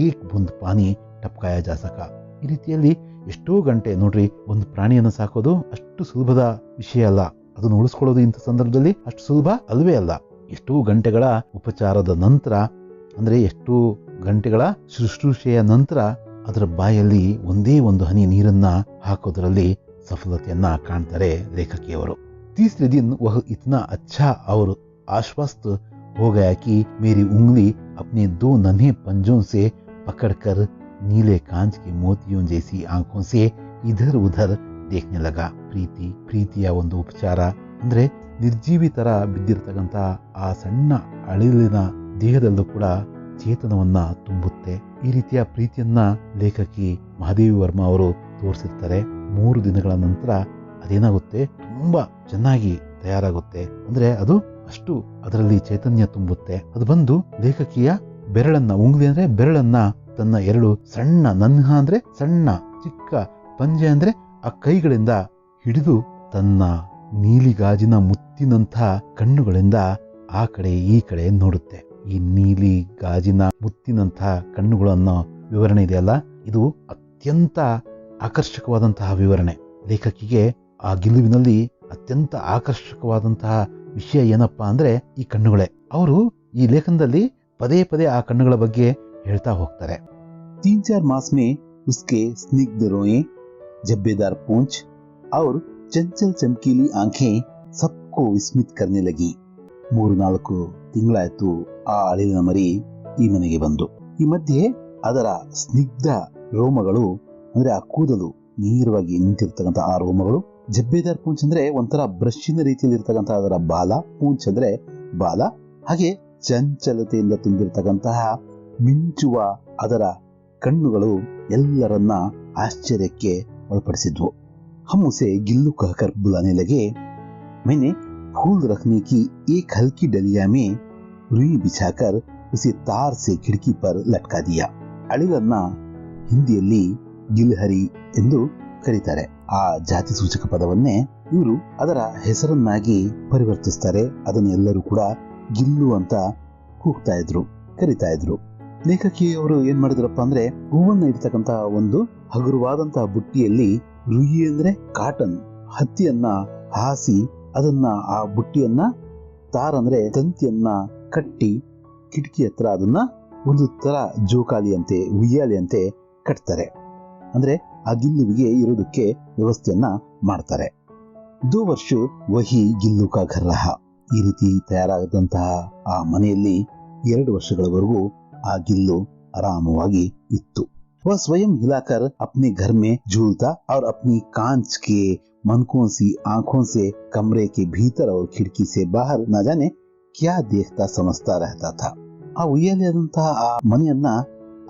[SPEAKER 1] ಏಕ್ ಬೂಂದ್ ಪಾನಿ ಟಪ್ಕಾಯ ಜಾ ಸಕ. ಈ ರೀತಿಯಲ್ಲಿ ಎಷ್ಟೋ ಗಂಟೆ ನೋಡ್ರಿ, ಒಂದು ಪ್ರಾಣಿಯನ್ನು ಸಾಕೋದು ಅಷ್ಟು ಸುಲಭದ ವಿಷಯ ಅಲ್ಲ. ಅದನ್ನು ಉಳಿಸ್ಕೊಳ್ಳೋದು ಇಂಥ ಸಂದರ್ಭದಲ್ಲಿ ಅಷ್ಟು ಸುಲಭ ಅಲ್ವೇ ಅಲ್ಲ. ಎಷ್ಟೋ ಗಂಟೆಗಳ ಉಪಚಾರದ ನಂತರ, ಅಂದ್ರೆ ಎಷ್ಟೋ ಗಂಟೆಗಳ ಶುಶ್ರೂಷೆಯ ನಂತರ ಅದರ ಬಾಯಲ್ಲಿ ಒಂದೇ ಒಂದು ಹನಿ ನೀರನ್ನ ಹಾಕೋದ್ರಲ್ಲಿ ಸಫಲತೆಯನ್ನ ಕಾಣ್ತಾರೆ ಲೇಖಕಿಯವರು. तीसरे दिन वह इतना अच्छा और आश्वस्त हो गया कि मेरी उंगली अपने 2 नन्हे पंजों से पकड़कर नीले कांच के मोतियों जैसी आंखों से इधर उधर देखने लगा. ಪ್ರೀತಿಯ ಒಂದು ಉಪಚಾರ ಅಂದ್ರೆ ನಿರ್ಜೀವಿ ತರ ಬಿದ್ದಿರ್ತಕ್ಕಂಥ ಆ ಸಣ್ಣ ಅಳಿಲಿನ ದೇಹದಲ್ಲೂ ಕೂಡ ಚೇತನವನ್ನ ತುಂಬುತ್ತೆ. ಈ ರೀತಿಯ ಪ್ರೀತಿಯನ್ನ ಲೇಖಕಿ ಮಹಾದೇವಿ ವರ್ಮಾ ಅವರು ತೋರಿಸಿರ್ತಾರೆ. 3 ದಿನಗಳ ನಂತರ ಅದೇನಾಗುತ್ತೆ, ತುಂಬಾ ಚೆನ್ನಾಗಿ ತಯಾರಾಗುತ್ತೆ. ಅಂದ್ರೆ ಅದು ಅಷ್ಟು ಅದರಲ್ಲಿ ಚೈತನ್ಯ ತುಂಬುತ್ತೆ. ಅದು ಬಂದು ಲೇಖಕಿಯ ಬೆರಳನ್ನ, ಉಂಗ್ಲಿ ಅಂದ್ರೆ ಬೆರಳನ್ನ, ತನ್ನ 2 ಸಣ್ಣ, ನನ್ಹ ಅಂದ್ರೆ ಸಣ್ಣ ಚಿಕ್ಕ, ಪಂಜೆ ಅಂದ್ರೆ ಆ ಕೈಗಳಿಂದ ಹಿಡಿದು ತನ್ನ ನೀಲಿ ಗಾಜಿನ ಮುತ್ತಿನಂಥ ಕಣ್ಣುಗಳಿಂದ ಆ ಕಡೆ ಈ ಕಡೆ ನೋಡುತ್ತೆ. ಈ ನೀಲಿ ಗಾಜಿನ ಮುತ್ತಿನಂತಹ ಕಣ್ಣುಗಳು ಅನ್ನೋ ವಿವರಣೆ ಇದೆಯಲ್ಲ, ಇದು ಅತ್ಯಂತ ಆಕರ್ಷಕವಾದಂತಹ ವಿವರಣೆ. ಲೇಖಕಿಗೆ ಆ ಗಿಲುವಿನಲ್ಲಿ ಅತ್ಯಂತ ಆಕರ್ಷಕವಾದಂತಹ ವಿಷಯ ಏನಪ್ಪಾ ಅಂದ್ರೆ ಈ ಕಣ್ಣುಗಳೇ. ಅವರು ಈ ಲೇಖನದಲ್ಲಿ ಪದೇ ಪದೇ ಆ ಕಣ್ಣುಗಳ ಬಗ್ಗೆ ಹೇಳ್ತಾ ಹೋಗ್ತಾರೆ. 3-4 मास में उसके स्निग्ध रोएं, झब्बेदार पूंछ और चंचल चमकीली आंखें सबको विस्मित करने लगी. 3-4 ತಿಂಗಳಾಯ್ತು ಆ ಅಳಿಲಿನ ಮರಿ ಈ ಮನೆಗೆ ಬಂದು. ಈ ಮಧ್ಯೆ ಅದರ ಸ್ನಿಗ್ಧ ರೋಮಗಳು, ಅಂದ್ರೆ ಆ ಕೂದಲು ನೇರವಾಗಿ ನಿಂತಿರ್ತಕ್ಕಂಥ ಆ ರೋಮಗಳು, ಜಬ್ಬೇದಾರ್ ಪೂಂಚ್ ಅಂದ್ರೆ ಒಂಥರ ಬ್ರಷ್ನ ರೀತಿಯಲ್ಲಿ ಇರ್ತಕ್ಕಂಥ ಅದರ ಬಾಲ, ಪೂಂಚ್ ಅಂದ್ರೆ ಬಾಲ, ಹಾಗೆ ಚಂಚಲತೆಯಿಂದ ತುಂಬಿರ್ತಕ್ಕಂತಹ ಮಿಂಚುವ ಅದರ ಕಣ್ಣುಗಳು ಎಲ್ಲರನ್ನ ಆಶ್ಚರ್ಯಕ್ಕೆ ಒಳಪಡಿಸಿದ್ವು. हम उसे गिल्लू कहकर बुलाने लगे. मैंने फूल रखने की एक हल्की डलिया में रुई बिछाकर उसे तार से खिड़की पर लटका दिया. ಅಳಿಲನ್ನ ಹಿಂದಿಯಲ್ಲಿ ಗಿಲ್ಹರಿ ಎಂದು ಕರೀತಾರೆ. ಆ ಜಾತಿ ಸೂಚಕ ಪದವನ್ನೇ ಇವರು ಅದರ ಹೆಸರನ್ನಾಗಿ ಪರಿವರ್ತಿಸ್ತಾರೆ. ಅದನ್ನು ಎಲ್ಲರೂ ಕೂಡ ಗಿಲ್ಲು ಅಂತ ಕೂಗ್ತಾ ಇದ್ರು, ಕರಿತಾ ಇದ್ರು. ಲೇಖಕಿಯವರು ಏನ್ ಮಾಡಿದ್ರಪ್ಪ ಅಂದ್ರೆ, ಹೂವನ್ನ ಇಡ್ತಕ್ಕಂತ ಒಂದು ಹಗುರವಾದಂತಹ ಬುಟ್ಟಿಯಲ್ಲಿ ರುಯಿ ಅಂದ್ರೆ ಕಾಟನ್, ಹತ್ತಿಯನ್ನ ಹಾಸಿ ಅದನ್ನ, ಆ ಬುಟ್ಟಿಯನ್ನ ತಾರ್ ಅಂದ್ರೆ ತಂತಿಯನ್ನ ಕಟ್ಟಿ ಕಿಟಕಿ ಹತ್ರ ಅದನ್ನ ಒಂದು ತರ ಜೋಕಾಲಿಯಂತೆ, ಉಯ್ಯಾಲಿಯಂತೆ ಕಟ್ತಾರೆ. ಅಂದ್ರೆ ಆ ಗಿಲ್ಲುವಿಗೆ ಇರೋದಕ್ಕೆ ವ್ಯವಸ್ಥೆಯನ್ನ ಮಾಡ್ತಾರೆ. 2 ವರ್ಷ ವಹಿ ಗಿಲ್ಲು ಕಾ ಘರ್ ರಹಾ. ಈ ರೀತಿ ತಯಾರಾದಂತಹ ಆ ಮನೆಯಲ್ಲಿ 2 ವರ್ಷಗಳವರೆಗೂ ಆ ಗಿಲ್ಲು ಆರಾಮವಾಗಿ ಇತ್ತು. वह स्वयं हिलाकर अपने घर में झूलता और अपनी कांच के मनकों सी आंखों से कमरे के भीतर और खिड़की से बाहर न जाने क्या देखता समझता रहता था. ಆ ಉಯ್ಯಾಲಿಯಾದಂತಹ ಆ ಮನೆಯನ್ನ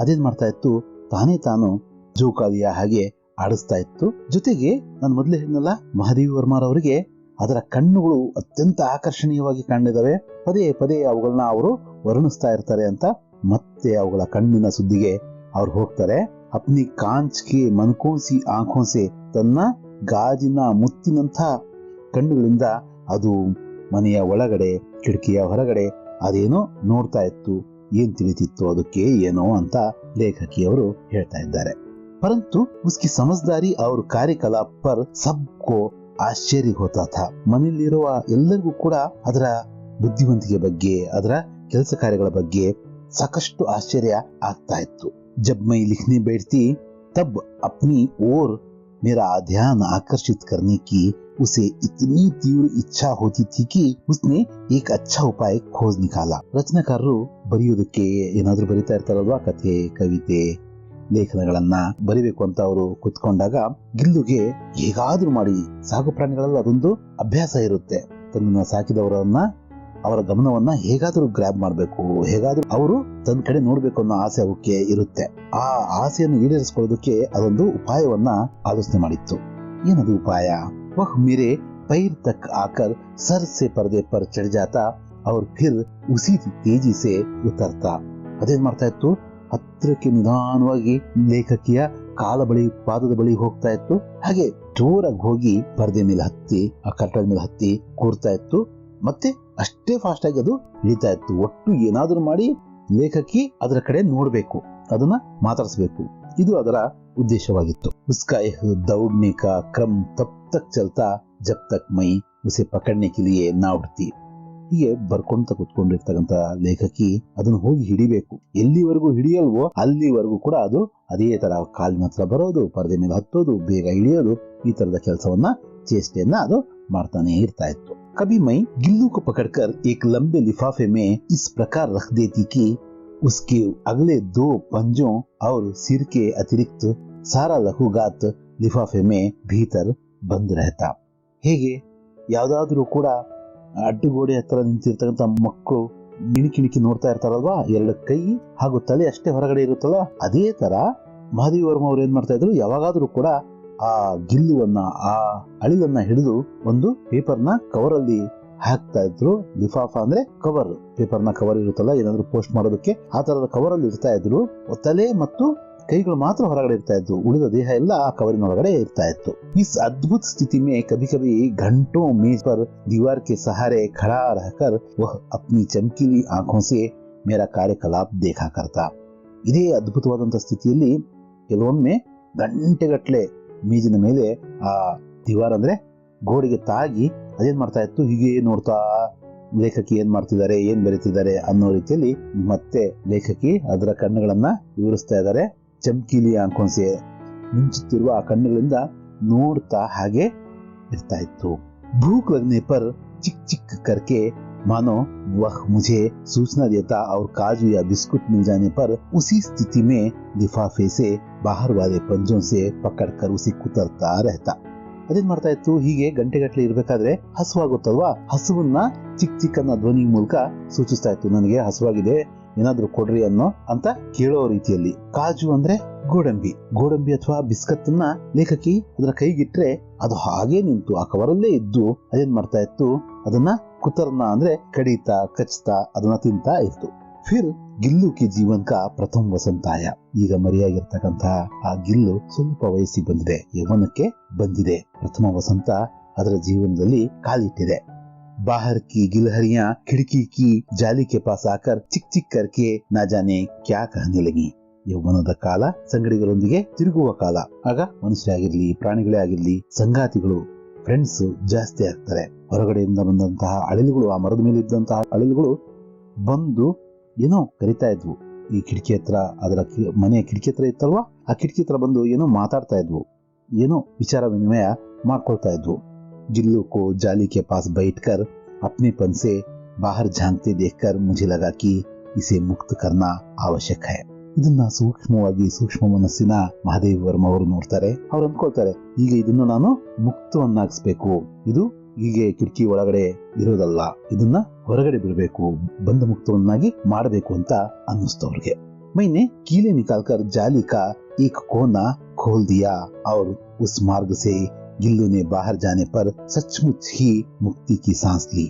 [SPEAKER 1] ಅದೇನ್ ಮಾಡ್ತಾ ಇತ್ತು, ತಾನೇ ತಾನು ಜೋಕಾಲಿಯ ಹಾಗೆ ಆಡಿಸ್ತಾ ಇತ್ತು. ಜೊತೆಗೆ ನಾನು ಮೊದಲೇ ಹೇಳಿದ್ನಲ್ಲ, ಮಹಾದೇವಿ ವರ್ಮಾರವರಿಗೆ ಅದರ ಕಣ್ಣುಗಳು ಅತ್ಯಂತ ಆಕರ್ಷಣೀಯವಾಗಿ ಕಾಣಿದಾವೆ. ಪದೇ ಪದೇ ಅವುಗಳನ್ನ ಅವರು ವರ್ಣಿಸ್ತಾ ಇರ್ತಾರೆ ಅಂತ ಮತ್ತೆ ಅವುಗಳ ಕಣ್ಣಿನ ಸುದ್ದಿಗೆ ಅವ್ರು ಹೋಗ್ತಾರೆ. अपनी कांच के मनಕೋಸಿ ಆಂಖೋं से ತನ್ನ ಗಾಜಿನ ಮುತ್ತಿನಂಥ ಕಣ್ಣುಗಳಿಂದ ಅದು ಮನೆಯ ಒಳಗಡೆ ಕಿಟಕಿಯ ಹೊರಗಡೆ ಅದೇನೋ ನೋಡ್ತಾ ಇತ್ತು. ಏನ್ ತಿಳಿತಿತ್ತು ಅದಕ್ಕೆ ಏನೋ ಅಂತ ಲೇಖಕಿಯವರು ಹೇಳ್ತಾ ಇದ್ದಾರೆ. ಪರಂತು ಉಸ್ಕಿ ಸಮझदारी और कार्यकलाप पर सबको ಆಶ್ಚರ್ಯ ಹೋತಾ ಥಾ. ಮನೆಯಲ್ಲಿರುವ ಎಲ್ಲರಿಗೂ ಕೂಡ ಅದರ ಬುದ್ಧಿವಂತಿಕೆ ಬಗ್ಗೆ ಅದರ ಕೆಲಸ ಕಾರ್ಯಗಳ ಬಗ್ಗೆ ಸಾಕಷ್ಟು ಆಶ್ಚರ್ಯ ಆಗ್ತಾ ಇತ್ತು. जब मैं लिखने बैठती तब अपनी ओर मेरा ध्यान आकर्षित करने की उसे इतनी तीव्र इच्छा होती थी कि उसने एक अच्छा उपाय खोज निकाला. ರಚನಾಕಾರರು ಬರೆಯುವುದಕ್ಕೆ ಏನಾದ್ರೂ ಬರಿತಾ ಇರ್ತಾರಲ್ವಾ, ಕಥೆ ಕವಿತೆ ಲೇಖನಗಳನ್ನ ಬರಿಬೇಕು ಅಂತ ಅವರು ಕುತ್ಕೊಂಡಾಗ ಗಿಲ್ಲುಗೆ ಹೇಗಾದ್ರೂ ಮಾಡಿ, ಸಾಕು ಪ್ರಾಣಿಗಳಲ್ಲಿ ಅದೊಂದು ಅಭ್ಯಾಸ ಇರುತ್ತೆ, ತನ್ನ ಸಾಕಿದವರನ್ನ ಅವರ ಗಮನವನ್ನ ಹೇಗಾದ್ರೂ ಗ್ರಾಬ್ ಮಾಡಬೇಕು, ಹೇಗಾದ್ರೂ ಅವರು ತನ್ನ ಕಡೆ ನೋಡ್ಬೇಕು ಅನ್ನೋ ಆಸೆ ಅವಕ್ಕೆ ಇರುತ್ತೆ. ಆ ಆಸೆಯನ್ನು ಈಡೇರಿಸಿಕೊಳ್ಳೋದಕ್ಕೆ ಅದೊಂದು ಉಪಾಯವನ್ನ ಆಲೋಚನೆ ಮಾಡಿತ್ತು. ಏನದು ಉಪಾಯ? ವಹ್ ಮೇರೆ पैर तक आकर सर से पर्दे पर चढ़ जाता और फिर उसी तेजी से उतरता. ಅದೇನ್ ಮಾಡ್ತಾ ಇತ್ತು, ಹತ್ತಿರಕ್ಕೆ ನಿಧಾನವಾಗಿ ಲೇಖಕಿಯ ಕಾಲ ಬಳಿ ಪಾದದ ಬಳಿ ಹೋಗ್ತಾ ಇತ್ತು. ಹಾಗೆ ಜೋರಾಗಿ ಹೋಗಿ ಪರದೆ ಮೇಲೆ ಹತ್ತಿ ಆ ಕಟ್ಟಡ ಮೇಲೆ ಹತ್ತಿ ಕೂರ್ತಾ ಇತ್ತು. ಮತ್ತೆ ಅಷ್ಟೇ ಫಾಸ್ಟ್ ಆಗಿ ಅದು ಇಳಿತಾ ಇತ್ತು. ಒಟ್ಟು ಏನಾದ್ರೂ ಮಾಡಿ ಲೇಖಕಿ ಅದರ ಕಡೆ ನೋಡ್ಬೇಕು, ಅದನ್ನ ಮಾತಾಡಿಸ್ಬೇಕು, ಇದು ಅದರ ಉದ್ದೇಶವಾಗಿತ್ತು. उसका यह दौड़ने का क्रम तब तक चलता जब तक मैं उसे पकड़ने के लिए ना उठती. ಹೀಗೆ ಬರ್ಕೊಂತ ಕುತ್ಕೊಂಡಿರ್ತಕ್ಕಂಥ ಲೇಖಕಿ ಅದನ್ನು ಹೋಗಿ ಹಿಡಿಬೇಕು, ಎಲ್ಲಿವರೆಗೂ ಹಿಡಿಯಲ್ವೋ ಅಲ್ಲಿವರೆಗೂ ಕೂಡ ಅದು ಅದೇ ತರ ಕಾಲಿನ ಹತ್ರ ಬರೋದು, ಪರದೆ ಮೇಲೆ ಹತ್ತೋದು, ಬೇಗ ಇಳಿಯೋದು, ಈ ತರದ ಕೆಲಸವನ್ನ ಚೇಷ್ಟೆಯನ್ನ ಅದು ಮಾಡ್ತಾನೆ ಇರ್ತಾ ಇತ್ತು. कभी मैं गिल्लू को पकड़कर एक लंबे लिफाफे में इस प्रकार रख देती कि उसके अगले 2 पंजों और सिर के अतिरिक्त सारा लघुगात लिफाफे में भीतर बंद रहता. ಹೇಗೆ ಯಾವ್ದಾದ್ರೂ ಕೂಡ ಅಡ್ಡಗೋಡೆ ಹತ್ರ ನಿಂತಿರ್ತಕ್ಕಂಥ ಮಕ್ಕಳು ಕಿಣಿಕಿಣಿಕಿ ನೋಡ್ತಾ ಇರ್ತಾರಲ್ವಾ, 2 ಕೈ ಹಾಗೂ ತಲೆ ಅಷ್ಟೇ ಹೊರಗಡೆ ಇರುತ್ತಲ್ಲ, ಅದೇ ತರ ಮಹಾದೇವಿ ವರ್ಮ ಅವ್ರು ಏನ್ ಮಾಡ್ತಾ ಇದ್ರು, ಯಾವಾಗಾದ್ರೂ ಕೂಡ ಆ ಗಿಲ್ಲುವನ್ನ ಆ ಅಳಿಲನ್ನ ಹಿಡಿದು ಒಂದು ಪೇಪರ್ನ ಕವರ್ ಅಲ್ಲಿ ಹಾಕ್ತಾ ಇದ್ರು. ಲಿಫಾಫಾ ಅಂದ್ರೆ ಕವರ್, ಪೇಪರ್ನ ಕವರ್ ಇರುತ್ತಲ್ಲ ಏನಾದ್ರು ಪೋಸ್ಟ್ ಮಾಡೋದಕ್ಕೆ, ಆ ತರದ ಕವರ್ ಅಲ್ಲಿ ಇಡ್ತಾ ಇದ್ರು. ತಲೆ ಮತ್ತು ಕೈಗಳು ಮಾತ್ರ ಹೊರಗಡೆ ಇರ್ತಾ ಇದ್ವು, ಉಳಿದ ದೇಹ ಎಲ್ಲ ಆ ಕವರಿನ ಒಳಗಡೆ ಇರ್ತಾ ಇತ್ತು. इस अद्भुत स्थिति में कभी कभी घंटों मेज पर दीवार के सहारे खड़ा रहकर वह अपनी चमकीली आंखों से मेरा कार्यकलाप देखा करता. ಇದೇ ಅದ್ಭುತವಾದಂತ ಸ್ಥಿತಿಯಲ್ಲಿ ಕೆಲವೊಮ್ಮೆ ಗಂಟೆಗಟ್ಲೆ ಮೇಜಿನ ಮೇಲೆ ಆ ದಿವಾರ್ ಅಂದ್ರೆ ಗೋಡೆಗೆ ತಾಗಿ ಅದೇನ್ ಮಾಡ್ತಾ ಇತ್ತು, ಹೀಗೆ ನೋಡ್ತಾ ಲೇಖಕಿ ಏನ್ ಮಾಡ್ತಿದ್ದಾರೆ, ಏನ್ ಬರೀತಿದ್ದಾರೆ ಅನ್ನೋ ರೀತಿಯಲ್ಲಿ ಮತ್ತೆ ಲೇಖಕಿ ಅದರ ಕಣ್ಣುಗಳನ್ನ ವಿವರಿಸ್ತಾ ಇದ್ದಾರೆ. ಚಮಕೀಲಿ ಆಂಖೋನ್ಸೆ, ಮಿಂಚುತ್ತಿರುವ ಆ ಕಣ್ಣುಗಳಿಂದ ನೋಡ್ತಾ ಹಾಗೆ ಇರ್ತಾ ಇತ್ತು. भूख लगने पर चिक चिक करके मानो वह मुझे सूचना देता और काजू या बिस्कुट मिल जाने पर उसी स्थिति में लिफाफे से बाहर वाले पंजों से पकड़कर उसे कुतरता रहता. ಅದೇನ್ ಮಾಡ್ತಾ ಇತ್ತು, ಹೀಗೆ ಗಂಟೆಗಟ್ಟಲೆ ಇರ್ಬೇಕಾದ್ರೆ ಹಸುವಾಗುತ್ತಲ್ವಾ, ಹಸುವನ್ನ ಚಿಕ್ಕ ಚಿಕ್ಕನ್ನ ಧ್ವನಿ ಮೂಲಕ ಸೂಚಿಸ್ತಾ ಇತ್ತು, ನನಗೆ ಹಸುವಾಗಿದೆ, ಏನಾದ್ರೂ ಕೊಡ್ರಿ ಅನ್ನೋ ಅಂತ ಕೇಳೋ ರೀತಿಯಲ್ಲಿ. ಕಾಜು ಅಂದ್ರೆ ಗೋಡಂಬಿ, ಗೋಡಂಬಿ ಅಥವಾ ಬಿಸ್ಕತ್ ಅನ್ನ ಲೇಖಕಿ ಅದರ ಕೈಗಿಟ್ರೆ ಅದು ಹಾಗೆ ನಿಂತು ಆ ಕವರಲ್ಲೇ ಇದ್ದು ಅದೇನ್ ಮಾಡ್ತಾ ಇತ್ತು, ಅದನ್ನ ಕುತರ್ನ ಅಂದ್ರೆ ಕಡಿತಾ ಕಚ್ತಾ ಅದನ್ನ ತಿಂತಾ ಇತ್ತು. ಫಿರ್ ಗಿಲ್ಲು ಕಿ ಜೀವನ್ ಕಾ ಪ್ರಥಮ ವಸಂತಾಯ. ಈಗ ಮರಿಯಾಗಿರ್ತಕ್ಕಂತಹ ಆ ಗಿಲ್ಲು ಸ್ವಲ್ಪ ವಯಸ್ಸಿಗೆ ಬಂದಿದೆ, ಯೌವನಕ್ಕೆ ಬಂದಿದೆ, ಪ್ರಥಮ ವಸಂತ ಅದರ ಜೀವನದಲ್ಲಿ ಕಾಲಿಟ್ಟಿದೆ. बाहर की गिलहरियां खिड़की की जाली के पास आकर चिक चिक करके ना जाने क्या कहने लगी. ಯೌವನದ ಕಾಲ ಸಂಗಡಿಗಳೊಂದಿಗೆ ತಿರುಗುವ ಕಾಲ. ಆಗ ಮನುಷ್ಯರಾಗಿರ್ಲಿ ಪ್ರಾಣಿಗಳೇ ಆಗಿರ್ಲಿ ಸಂಗಾತಿಗಳು ಫ್ರೆಂಡ್ಸ್ ಜಾಸ್ತಿ ಆಗ್ತಾರೆ. ಹೊರಗಡೆಯಿಂದ ಬಂದಂತಹ ಅಳಿಲುಗಳು, ಆ ಮರದ ಮೇಲೆ ಇದ್ದಂತಹ ಅಳಿಲುಗಳು ಬಂದು ಏನೋ ಕರಿತಾ ಇದ್ವು. ಈ ಕಿಟಕಿ ಹತ್ರ, ಅದರ ಮನೆಯ ಕಿಟಕಿ ಹತ್ರ ಇತ್ತಲ್ವಾ, ಆ ಕಿಟಕಿ ಹತ್ರ ಬಂದು ಏನೋ ಮಾತಾಡ್ತಾ ಇದ್ವು, ಏನೋ ವಿಚಾರ ವಿನಿಮಯ ಮಾಡ್ಕೊಳ್ತಾ ಇದ್ವು. गिल्लू को जाली के पास बैठकर अपनेपन से बाहर झांकते देखकर मुझे लगा कि इसे मुक्त करना आवश्यक है. ಇದನ್ನ ಸೂಕ್ಷ್ಮವಾಗಿ ಸೂಕ್ಷ್ಮ ಮನಸ್ಸಿನ ಮಹಾದೇವಿ ವರ್ಮ ಅವರು ನೋಡ್ತಾರೆ. ಅವ್ರು ಅನ್ಕೊಳ್ತಾರೆ, ಈಗ ಇದನ್ನ ನಾನು ಮುಕ್ತವನ್ನಾಗಿಸ್ಬೇಕು, ಇದು ಹೀಗೆ ಕಿಟಕಿ ಒಳಗಡೆ ಇರೋದಲ್ಲ, ಇದನ್ನ ಹೊರಗಡೆ ಬಿಡಬೇಕು, ಬಂಧ ಮುಕ್ತವನ್ನಾಗಿ ಮಾಡಬೇಕು ಅಂತ ಅನ್ನಿಸ್ತು ಅವ್ರಿಗೆ. मैंने कीले निकालकर जाली का एक कोना खोल दिया और उस मार्ग से गिल्लू ने बाहर जाने पर सचमुच ही मुक्ति की सांस ली.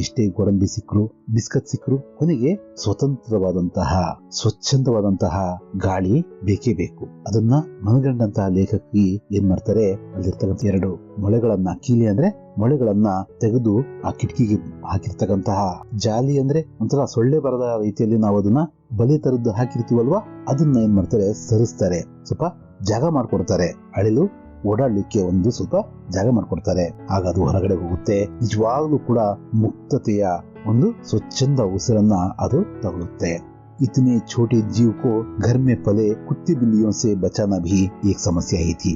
[SPEAKER 1] ಎಷ್ಟೇ ಗೋಡಂಬಿ ಸಿಕ್ಕರು, ಬಿಸ್ಕತ್ ಸಿಕ್ಕರು, ಕೊನೆಗೆ ಸ್ವತಂತ್ರವಾದಂತಹ ಸ್ವಚ್ಛಂದವಾದಂತಹ ಗಾಳಿ ಬೇಕೇ ಬೇಕು. ಅದನ್ನ ಮನಗಂಡಂತಹ ಲೇಖಕಿ ಏನ್ ಮಾಡ್ತಾರೆ, ಅಲ್ಲಿರ್ತಕ್ಕಂಥ 2 ಮೊಳೆಗಳನ್ನ, ಕೀಲಿ ಅಂದ್ರೆ ಮೊಳೆಗಳನ್ನ ತೆಗೆದು ಆ ಕಿಟಕಿಗೆ ಹಾಕಿರ್ತಕ್ಕಂತಹ ಜಾಲಿ ಅಂದ್ರೆ ಒಂಥರ ಸೊಳ್ಳೆ ಬರದ ರೀತಿಯಲ್ಲಿ ನಾವು ಅದನ್ನ ಬಲೆ ತರದ್ದು ಹಾಕಿರ್ತೀವಲ್ವಾ, ಅದನ್ನ ಏನ್ ಮಾಡ್ತಾರೆ, ಸರಿಸ್ತಾರೆ, ಸ್ವಲ್ಪ ಜಾಗ ಮಾಡ್ಕೊಡ್ತಾರೆ, ಅಳಿಲು ಓಡಾಡ್ಲಿಕ್ಕೆ ಒಂದು ಸ್ವಲ್ಪ ಜಾಗ ಮಾಡ್ಕೊಡ್ತಾರೆ. ಆಗ ಅದು ಹೊರಗಡೆ ಹೋಗುತ್ತೆ. ನಿಜವಾಗ್ಲೂ ಕೂಡ ಮುಕ್ತತೆಯ ಒಂದು ಸ್ವಚ್ಛಂದ ಉಸಿರನ್ನ ಅದು ತಗೊಳುತ್ತೆ. इतने छोटे जीव को घर में पले कुत्ते बिल्लियों से बचाना भी एक समस्या ही थी.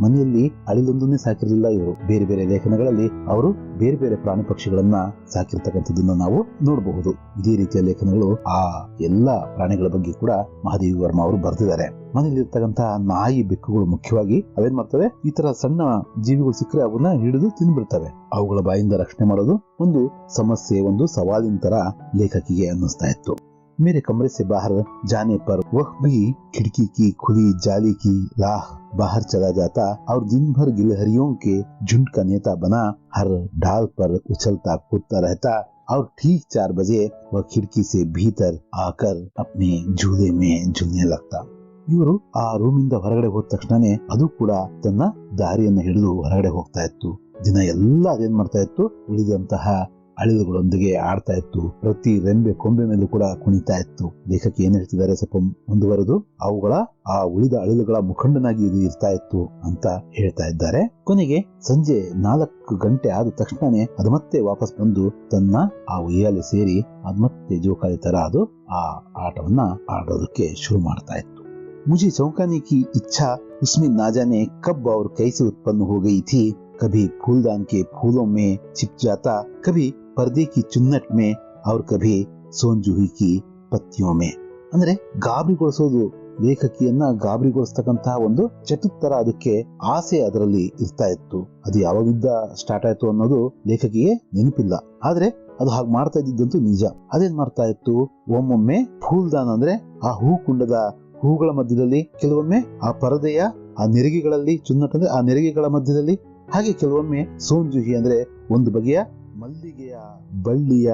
[SPEAKER 1] ಮನೆಯಲ್ಲಿ ಅಳಿಲೊಂದನ್ನೇ ಸಾಕಿರಲಿಲ್ಲ ಇವರು. ಬೇರೆ ಬೇರೆ ಲೇಖನಗಳಲ್ಲಿ ಅವರು ಬೇರೆ ಬೇರೆ ಪ್ರಾಣಿ ಪಕ್ಷಿಗಳನ್ನ ಸಾಕಿರ್ತಕ್ಕಂಥದ್ದನ್ನ ನಾವು ನೋಡಬಹುದು. ಇದೇ ರೀತಿಯ ಲೇಖನಗಳು ಆ ಎಲ್ಲಾ ಪ್ರಾಣಿಗಳ ಬಗ್ಗೆ ಕೂಡ ಮಹಾದೇವಿ ವರ್ಮ ಅವರು ಬರೆದಿದ್ದಾರೆ. ಮನೆಯಲ್ಲಿರ್ತಕ್ಕಂತಹ ನಾಯಿ, ಬೆಕ್ಕುಗಳು ಮುಖ್ಯವಾಗಿ ಅವೇನ್ ಮಾಡ್ತವೆ, ಈ ತರ ಸಣ್ಣ ಜೀವಿಗಳು ಸಿಕ್ಕರೆ ಅವನ್ನ ಹಿಡಿದು ತಿಂದ್ಬಿಡ್ತವೆ. ಅವುಗಳ ಬಾಯಿಂದ ರಕ್ಷಣೆ ಮಾಡೋದು ಒಂದು ಸಮಸ್ಯೆ, ಒಂದು ಸವಾಲಿನ ತರ ಲೇಖಕಿಗೆ ಅನ್ನಿಸ್ತಾ ಇತ್ತು. मेरे कमरे से बाहर जाने पर वह भी खिड़की की खुली जाली की राह बाहर चला जाता और दिन भर गिलहरियों के झुंड का नेता बना हर ढाल पर उछलता कूदता रहता और ठीक 4 बजे वह खिड़की से भीतर आकर अपने झूले में झूलने लगता. ಇವರು ಆ ರೂಮಿಂದ ಹೊರಗಡೆ ಹೋದ ತಕ್ಷಣನೇ ಅದು ಕೂಡ ತನ್ನ ದಾರಿಯನ್ನು ಹಿಡಿದು ಹೊರಗಡೆ ಹೋಗ್ತಾ ಇತ್ತು. ದಿನ ಎಲ್ಲ ಅದೇನ್ ಮಾಡ್ತಾ ಇತ್ತು, ಉಳಿದಂತಹ ಅಳಿಲುಗಳೊಂದಿಗೆ ಆಡ್ತಾ ಇತ್ತು. ಪ್ರತಿ ರೆಂಬೆ ಕೊಂಬೆ ಮೇಲೂ ಕೂಡ ಕುಣಿತಾ ಇತ್ತು. ಲೇಖಕಿ ಏನ್ ಹೇಳ್ತಿದ್ದಾರೆ, ಸ್ವಲ್ಪ ಮುಂದುವರೆದು ಅವುಗಳ ಆ ಉಳಿದ ಅಳಿಲುಗಳ ಮುಖಂಡನಾಗಿ ಇದು ಇರ್ತಾ ಇತ್ತು ಅಂತ ಹೇಳ್ತಾ ಇದ್ದಾರೆ. ಕೊನೆಗೆ ಸಂಜೆ 4 ಗಂಟೆ ಆದ ತಕ್ಷಣನೇ ಅದು ಮತ್ತೆ ವಾಪಸ್ ಬಂದು ತನ್ನ ಆ ಉಯ್ಯಾಲೆ ಸೇರಿ ಅದು ಮತ್ತೆ ಜೋಕಾಲಿ ತರ ಅದು ಆ ಆಟವನ್ನ ಆಡೋದಕ್ಕೆ ಶುರು ಮಾಡ್ತಾ ಇತ್ತು. मुझे चौंकाने की इच्छा उसमें ना जाने कब और कैसे उत्पन्न हो गई थी. कभी फूलदान के फूलों में छिप जाता, कभी पर्दे की चुन्नट में और कभी सोनजूही की पत्तियों में. ಅಂದ್ರೆ ಗಾಬರಿಗೊಳಿಸೋದು, ಲೇಖಕಿಯನ್ನ ಗಾಬರಿಗೊಳಿಸ್ತಕ್ಕಂತಹ ಒಂದು ಚಟುತ್ತರ, ಅದಕ್ಕೆ ಆಸೆ ಅದರಲ್ಲಿ ಇರ್ತಾ ಇತ್ತು. ಅದು ಯಾವಾಗಿಂದ ಸ್ಟಾರ್ಟ್ ಆಯ್ತು ಅನ್ನೋದು ಲೇಖಕಿಗೆ ನೆನಪಿಲ್ಲ, ಆದ್ರೆ ಅದು ಹಾಗೆ ಮಾಡ್ತಾ ಇದ್ದಂತೂ ನಿಜ. ಅದೇನ್ ಮಾಡ್ತಾ ಇತ್ತು, ಒಮ್ಮೊಮ್ಮೆ ಫೂಲ್ದಾನ್ ಅಂದ್ರೆ ಆ ಹೂ ಕುಂಡದ ಹೂಗಳ ಮಧ್ಯದಲ್ಲಿ, ಕೆಲವೊಮ್ಮೆ ಆ ಪರದೆಯ ಆ ನೆರಿಗೆಗಳಲ್ಲಿ, ಚುನ್ನಟ್ ಅಂದ್ರೆ ಆ ನೆರಿಗೆಗಳ ಮಧ್ಯದಲ್ಲಿ, ಹಾಗೆ ಕೆಲವೊಮ್ಮೆ ಸೋಂಜುಹಿ ಅಂದ್ರೆ ಒಂದು ಬಗೆಯ ಮಲ್ಲಿಗೆಯ ಬಳ್ಳಿಯ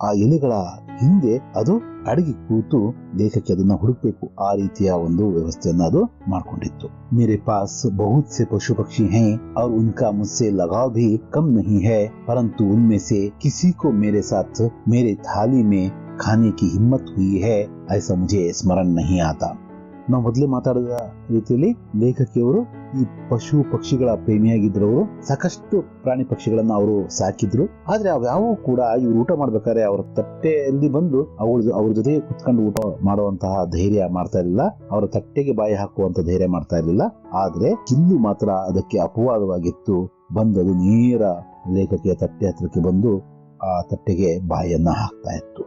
[SPEAKER 1] ಆ ಎಲೆಗಳ ಹಿಂದೆ ಅದು ಅಡಗಿ ಕೂತು ಲೇಖಕಿ ಅದನ್ನ ಹುಡುಕ್ಬೇಕು. ಆ ರೀತಿಯ ಒಂದು ವ್ಯವಸ್ಥೆಯನ್ನ ಅದು ಮಾಡ್ಕೊಂಡಿತ್ತು. मेरे पास बहुत से पशु पक्षी हैं और उनका मुझसे लगाव भी कम नहीं है, परंतु उनमें से किसी को मेरे साथ मेरे थाली में खाने की हिम्मत हुई है ऐसा मुझे स्मरण नहीं आता. ನಾವು ಮೊದಲೇ ಮಾತಾಡಿದ ರೀತಿಯಲ್ಲಿ ಲೇಖಕಿಯವರು ಈ ಪಶು ಪಕ್ಷಿಗಳ ಪ್ರೇಮಿಯಾಗಿದ್ರವರು. ಸಾಕಷ್ಟು ಪ್ರಾಣಿ ಪಕ್ಷಿಗಳನ್ನ ಅವರು ಸಾಕಿದ್ರು. ಆದ್ರೆ ಅವ್ಯಾವು ಕೂಡ ಇವ್ರು ಊಟ ಮಾಡ್ಬೇಕಾದ್ರೆ ಅವರ ತಟ್ಟೆಯಲ್ಲಿ ಬಂದು ಅವ್ರ ಜೊತೆಗೆ ಕುತ್ಕೊಂಡು ಊಟ ಮಾಡುವಂತಹ ಧೈರ್ಯ ಮಾಡ್ತಾ ಇರಲಿಲ್ಲ, ಅವರ ತಟ್ಟೆಗೆ ಬಾಯಿ ಹಾಕುವಂತ ಧೈರ್ಯ ಮಾಡ್ತಾ ಇರಲಿಲ್ಲ. ಆದ್ರೆ ಕಿಲ್ಲು ಮಾತ್ರ ಅದಕ್ಕೆ ಅಪವಾದವಾಗಿತ್ತು. ಬಂದದು ನೇರ ಲೇಖಕಿಯ ತಟ್ಟೆ ಹತ್ರಕ್ಕೆ ಬಂದು ಆ ತಟ್ಟೆಗೆ ಬಾಯಿಯನ್ನ ಹಾಕ್ತಾ ಇತ್ತು.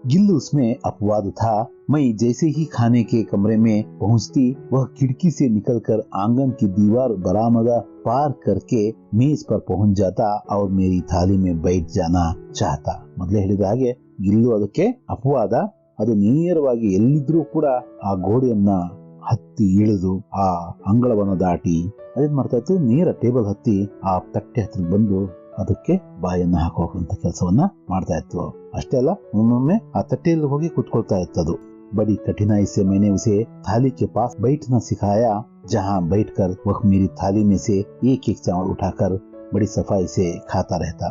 [SPEAKER 1] गिल्लू उसमें अपवाद था. मैं जैसे ही खाने के कमरे में पहुंचती, वह खिड़की से निकलकर आंगन की दीवार बरामदा पार करके मेज पर पहुंच जाता और मेरी थाली में बैठ जाना चाहता. ಮೊದಲೇ ಹೇಳಿದ ಹಾಗೆ ಗಿಲ್ಲು ಅದಕ್ಕೆ ಅಪವಾದ. ಅದು ನೇರವಾಗಿ ಎಲ್ಲಿದ್ರೂ ಕೂಡ ಆ ಗೋಡೆಯನ್ನ ಹತ್ತಿ ಇಳಿದು ಆ ಅಂಗಳವನ್ನು ದಾಟಿ ಅದೇನ್ ಮಾಡ್ತಾ ಇತ್ತು, ನೇರ ಟೇಬಲ್ ಹತ್ತಿ ಆ ತಟ್ಟೆ ಹತ್ರ ಬಂದು ಅದಕ್ಕೆ ಬಾಯನ್ನು ಹಾಕುವಂತ ಕೆಲಸವನ್ನ ಮಾಡ್ತಾ ಇತ್ತು. ಅಷ್ಟೇ ಅಲ್ಲ, ಒಮ್ಮೊಮ್ಮೆ ಆ ತಟ್ಟೆಯಲ್ಲಿ ಹೋಗಿ ಕುತ್ಕೊಳ್ತಾ ಇತ್ತದು. बड़ी कठिनाई से मैंने उसे थाली के पास बैठना सिखाया, जहां बैठकर वह मेरी थाली में से एक एक चावल उठाकर बड़ी सफाई से खाता रहता.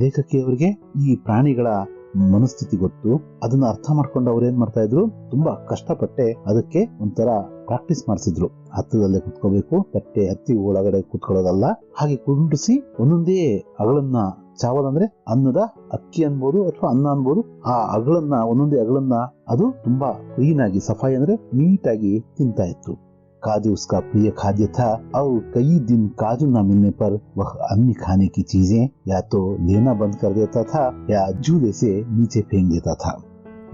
[SPEAKER 1] ಲೇಖಕಿಯವರಿಗೆ ಈ ಪ್ರಾಣಿಗಳ ಮನಸ್ಥಿತಿ ಗೊತ್ತು. ಅದನ್ನ ಅರ್ಥ ಮಾಡ್ಕೊಂಡು ಅವ್ರು ಏನ್ ಮಾಡ್ತಾ ಇದ್ರು, ತುಂಬಾ ಕಷ್ಟಪಟ್ಟೆ ಅದಕ್ಕೆ ಒಂಥರ ಪ್ರಾಕ್ಟೀಸ್ ಮಾಡಿಸಿದ್ರು. ಹತ್ತದಲ್ಲೇ ಕುತ್ಕೋಬೇಕು, ತಟ್ಟೆ ಹತ್ತಿ ಒಳಗಡೆ ಕುತ್ಕೊಳ್ಳೋದಲ್ಲ, ಹಾಗೆ ಕುಂಡಿಸಿ ಒಂದೊಂದೇ ಅಗಳನ್ನ, ಚಾವಲ್ ಅಂದ್ರೆ ಅನ್ನದ ಅಕ್ಕಿ ಅನ್ಬೋದು ಅಥವಾ ಅನ್ನ ಅನ್ಬೋದು, ಆ ಅಗಳನ್ನ ಒಂದೊಂದೇ ಅಗಳನ್ನ ಅದು ತುಂಬಾ ಕ್ಲೀನ್ ಆಗಿ, ಸಫಾಯಿ ಅಂದ್ರೆ ನೀಟಾಗಿ ತಿಂತಾ ಇತ್ತು. काजू उसका प्रिय खाद्य था और कई दिन काजू न मिलने पर वह अन्य खाने की चीजें या तो लेना बंद कर देता था या झूले से नीचे फेंक देता था.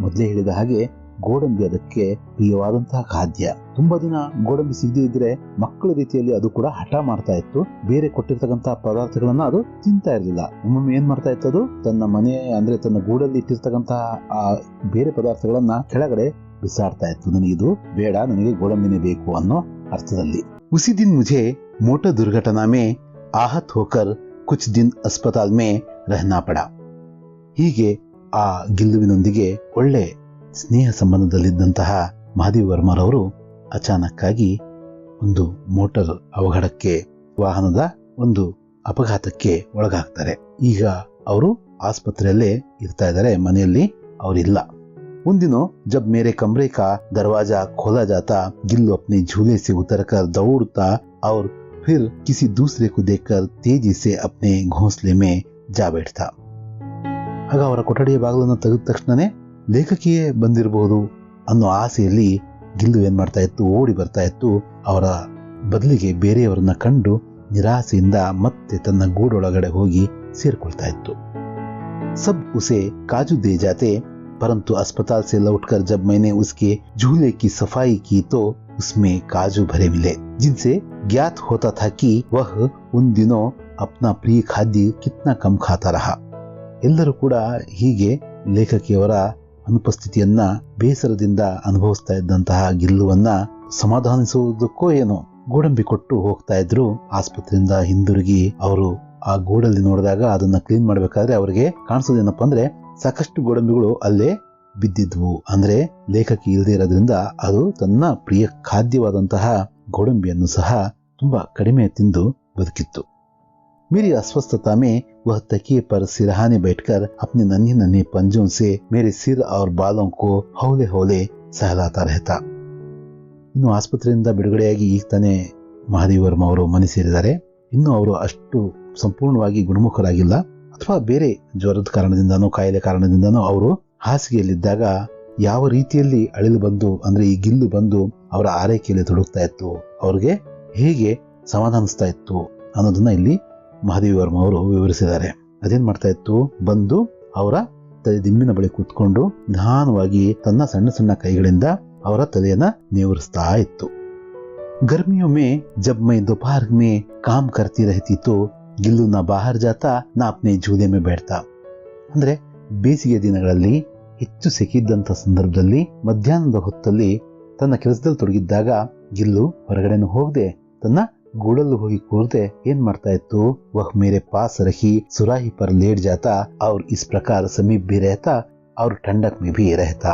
[SPEAKER 1] ಮೊದಲೇ ಹೇಳಿದ ಹಾಗೆ ಗೋಡಂಬಿ ಅದಕ್ಕೆ ಪ್ರಿಯವಾದಂತಹ ಖಾದ್ಯ. ತುಂಬಾ ದಿನ ಗೋಡಂಬಿ ಸಿಗದೇ ಇದ್ರೆ ಮಕ್ಕಳ ರೀತಿಯಲ್ಲಿ ಅದು ಕೂಡ ಹಠ ಮಾಡ್ತಾ ಇತ್ತು. ಬೇರೆ ಕೊಟ್ಟಿರ್ತಕ್ಕಂತಹ ಪದಾರ್ಥಗಳನ್ನ ಅದು ತಿಂತಾ ಇರಲಿಲ್ಲ. ಒಮ್ಮೊಮ್ಮೆ ಏನ್ ಮಾಡ್ತಾ ಇತ್ತು, ಅದು ತನ್ನ ಮನೆ ಅಂದ್ರೆ ತನ್ನ ಗೂಡಲ್ಲಿ ಇಟ್ಟಿರ್ತಕ್ಕಂತಹ ಆ ಬೇರೆ ಪದಾರ್ಥಗಳನ್ನ ಕೆಳಗಡೆ ಬಿಸಾಡ್ತಾ ಇತ್ತು. ನನಗಿದು ಬೇಡ, ನನಗೆ ಗೋಡಂಬಿನೇ ಬೇಕು ಅನ್ನೋ ಅರ್ಥದಲ್ಲಿ. उसी दिन मुझे मोटर दुर्घटना में आहत होकर कुछ दिन अस्पताल में रहना पड़ा. ಹೀಗೆ ಆ ಗಿಲ್ಲುವಿನೊಂದಿಗೆ ಒಳ್ಳೆ ಸ್ನೇಹ ಸಂಬಂಧದಲ್ಲಿದ್ದಂತಹ ಮಹಾದೇವ್ ವರ್ಮರವರು ಅಚಾನಕ್ಕಾಗಿ ಒಂದು ಮೋಟಾರ್ ಅವಘಡಕ್ಕೆ, ವಾಹನದ ಒಂದು ಅಪಘಾತಕ್ಕೆ ಒಳಗಾಗ್ತಾರೆ. ಈಗ ಅವರು ಆಸ್ಪತ್ರೆಯಲ್ಲೇ ಇರ್ತಾ ಇದ್ದಾರೆ, ಮನೆಯಲ್ಲಿ ಅವರಿಲ್ಲ. उन दिनों जब मेरे कमरे का दरवाजा खोला जाता, गिल्लू अपने झूले से उतरकर दौड़ता और फिर किसी दूसरे को देखकर तेजी से अपने घोंसले में जा बैठता. ಆಗ ಅವರ ಕೊಠಡಿಯ ಬಾಗಿಲನ್ನು ತೆಗೆದ ತಕ್ಷಣನೇ ಲೇಖಕಿಯೇ ಬಂದಿರಬಹುದು ಅನ್ನೋ ಆಸೆಯಲ್ಲಿ ಗಿಲ್ಲು ಏನ್ ಮಾಡ್ತಾ ಇತ್ತು, ಓಡಿ ಬರ್ತಾ ಇತ್ತು. ಅವರ ಬದಲಿಗೆ ಬೇರೆಯವರನ್ನ ಕಂಡು ನಿರಾಸೆಯಿಂದ ಮತ್ತೆ ತನ್ನ ಗೂಡೊಳಗಡೆ ಹೋಗಿ ಸೇರ್ಕೊಳ್ತಾ ಇತ್ತು. ಸಬ್ ಉಸೆ ಕಾಜು ದೇ ಜಾತೆ, परंतु अस्पताल से लौटकर जब मैंने उसके झूले की सफाई की तो उसमें काजू भरे मिले, जिनसे ज्ञात होता था कि वह उन दिनों अपना प्रिय खाद्य कितना कम खाता रहा. ಎಲ್ಲರೂ ಕೂಡ ಹೀಗೆ ಲೇಖಕಿಯವರ ಅನುಪಸ್ಥಿತಿಯನ್ನ ಬೇಸರದಿಂದ ಅನುಭವಿಸ್ತಾ ಇದ್ದಂತಹ ಗಿಲ್ಲುವನ್ನ ಸಮಾಧಾನಿಸುವುದಕ್ಕೋ ಏನೋ ಗೋಡಂಬಿ ಕೊಟ್ಟು ಹೋಗ್ತಾ ಇದ್ರು. ಆಸ್ಪತ್ರೆಯಿಂದ ಹಿಂದಿರುಗಿ ಅವರು ಆ ಗೋಡಲ್ಲಿ ನೋಡಿದಾಗ ಅದನ್ನ ಕ್ಲೀನ್ ಮಾಡ್ಬೇಕಾದ್ರೆ ಅವರಿಗೆ ಕಾಣಿಸೋದೇನಪ್ಪ ಅಂದ್ರೆ ಸಾಕಷ್ಟು ಗೋಡಂಬಿಗಳು ಅಲ್ಲೇ ಬಿದ್ದಿದ್ವು. ಅಂದ್ರೆ ಲೇಖಕಿ ಇಲ್ಲದೆ ಇರೋದ್ರಿಂದ ಅದು ತನ್ನ ಪ್ರಿಯ ಖಾದ್ಯವಾದಂತಹ ಗೋಡಂಬಿಯನ್ನು ಸಹ ತುಂಬಾ ಕಡಿಮೆ ತಿಂದು ಬದುಕಿತ್ತು. मेरी अस्वस्थता में वह तकिए पर सिरहाने बैठकर अपने नन्हे नन्हे पंजों से मेरे सिर और बालों को हौले हौले सहलाता रहता. ಇನ್ನು ಆಸ್ಪತ್ರೆಯಿಂದ ಬಿಡುಗಡೆಯಾಗಿ ಈಗ ತಾನೇ ಮಹಾದೇವ್ ವರ್ಮ ಅವರು ಮನೆ ಸೇರಿದ್ದಾರೆ. ಇನ್ನು ಅವರು ಅಷ್ಟು ಸಂಪೂರ್ಣವಾಗಿ ಗುಣಮುಖರಾಗಿಲ್ಲ, ಅಥವಾ ಬೇರೆ ಜ್ವರದ ಕಾರಣದಿಂದನೋ ಕಾಯಿಲೆ ಕಾರಣದಿಂದನೋ ಅವರು ಹಾಸಿಗೆಯಲ್ಲಿದ್ದಾಗ ಯಾವ ರೀತಿಯಲ್ಲಿ ಅಳಿಲು ಬಂದು, ಅಂದ್ರೆ ಈ ಗಿಲ್ಲು ಬಂದು ಅವರ ಆರೈಕೆಯಲ್ಲಿ ತೊಡಗ್ತಾ ಇತ್ತು, ಅವ್ರಿಗೆ ಹೇಗೆ ಸಮಾಧಾನಿಸ್ತಾ ಇತ್ತು ಅನ್ನೋದನ್ನ ಇಲ್ಲಿ ಮಹಾದೇವ್ ವರ್ಮ ಅವರು ವಿವರಿಸಿದ್ದಾರೆ. ಅದೇನ್ ಮಾಡ್ತಾ ಇತ್ತು, ಬಂದು ಅವರ ತಲೆ ದಿಂಬಿನ ಬಳಿ ಕೂತ್ಕೊಂಡು ನಿಧಾನವಾಗಿ ತನ್ನ ಸಣ್ಣ ಸಣ್ಣ ಕೈಗಳಿಂದ ಅವರ ತಲೆಯನ್ನ ನೇವರಿಸ್ತಾ ಇತ್ತು. गर्मियों में जब मैं दोपहर में काम करती रहती तो ಗಿಲ್ಲು ನಾ ಬಾಹರ್ ಜಾತಾ ನಾ ಅಪ್ನೆ ಝೂಲೆ ಮೇ ಬೇಡ್ತಾ. ಅಂದ್ರೆ ಬೇಸಿಗೆ ದಿನಗಳಲ್ಲಿ ಹೆಚ್ಚು ಸೆಕಿದ್ದಂತ ಸಂದರ್ಭದಲ್ಲಿ ಮಧ್ಯಾಹ್ನದ ಹೊತ್ತಲ್ಲಿ ತನ್ನ ಕೆಲಸದಲ್ಲಿ ತೊಡಗಿದ್ದಾಗ ಗಿಲ್ಲು ಹೊರಗಡೆನು ಹೋಗದೆ ತನ್ನ ಗೂಡಲ್ಲೂ ಹೋಗಿ ಕೂರದೆ ಏನ್ ಮಾಡ್ತಾ ಇತ್ತು, ವಹ್ ಮೇರೆ ಪಾಸ್ ರಹಿ ಸುರಾಹಿ ಪರ್ ಲೇಟ್ ಜಾತಾ ಅವ್ರ ಇಸ್ ಪ್ರಕಾರ ಸಮೀಪ್ ಬಿ रहता ಅವ್ರ ठंडक में भी रहता.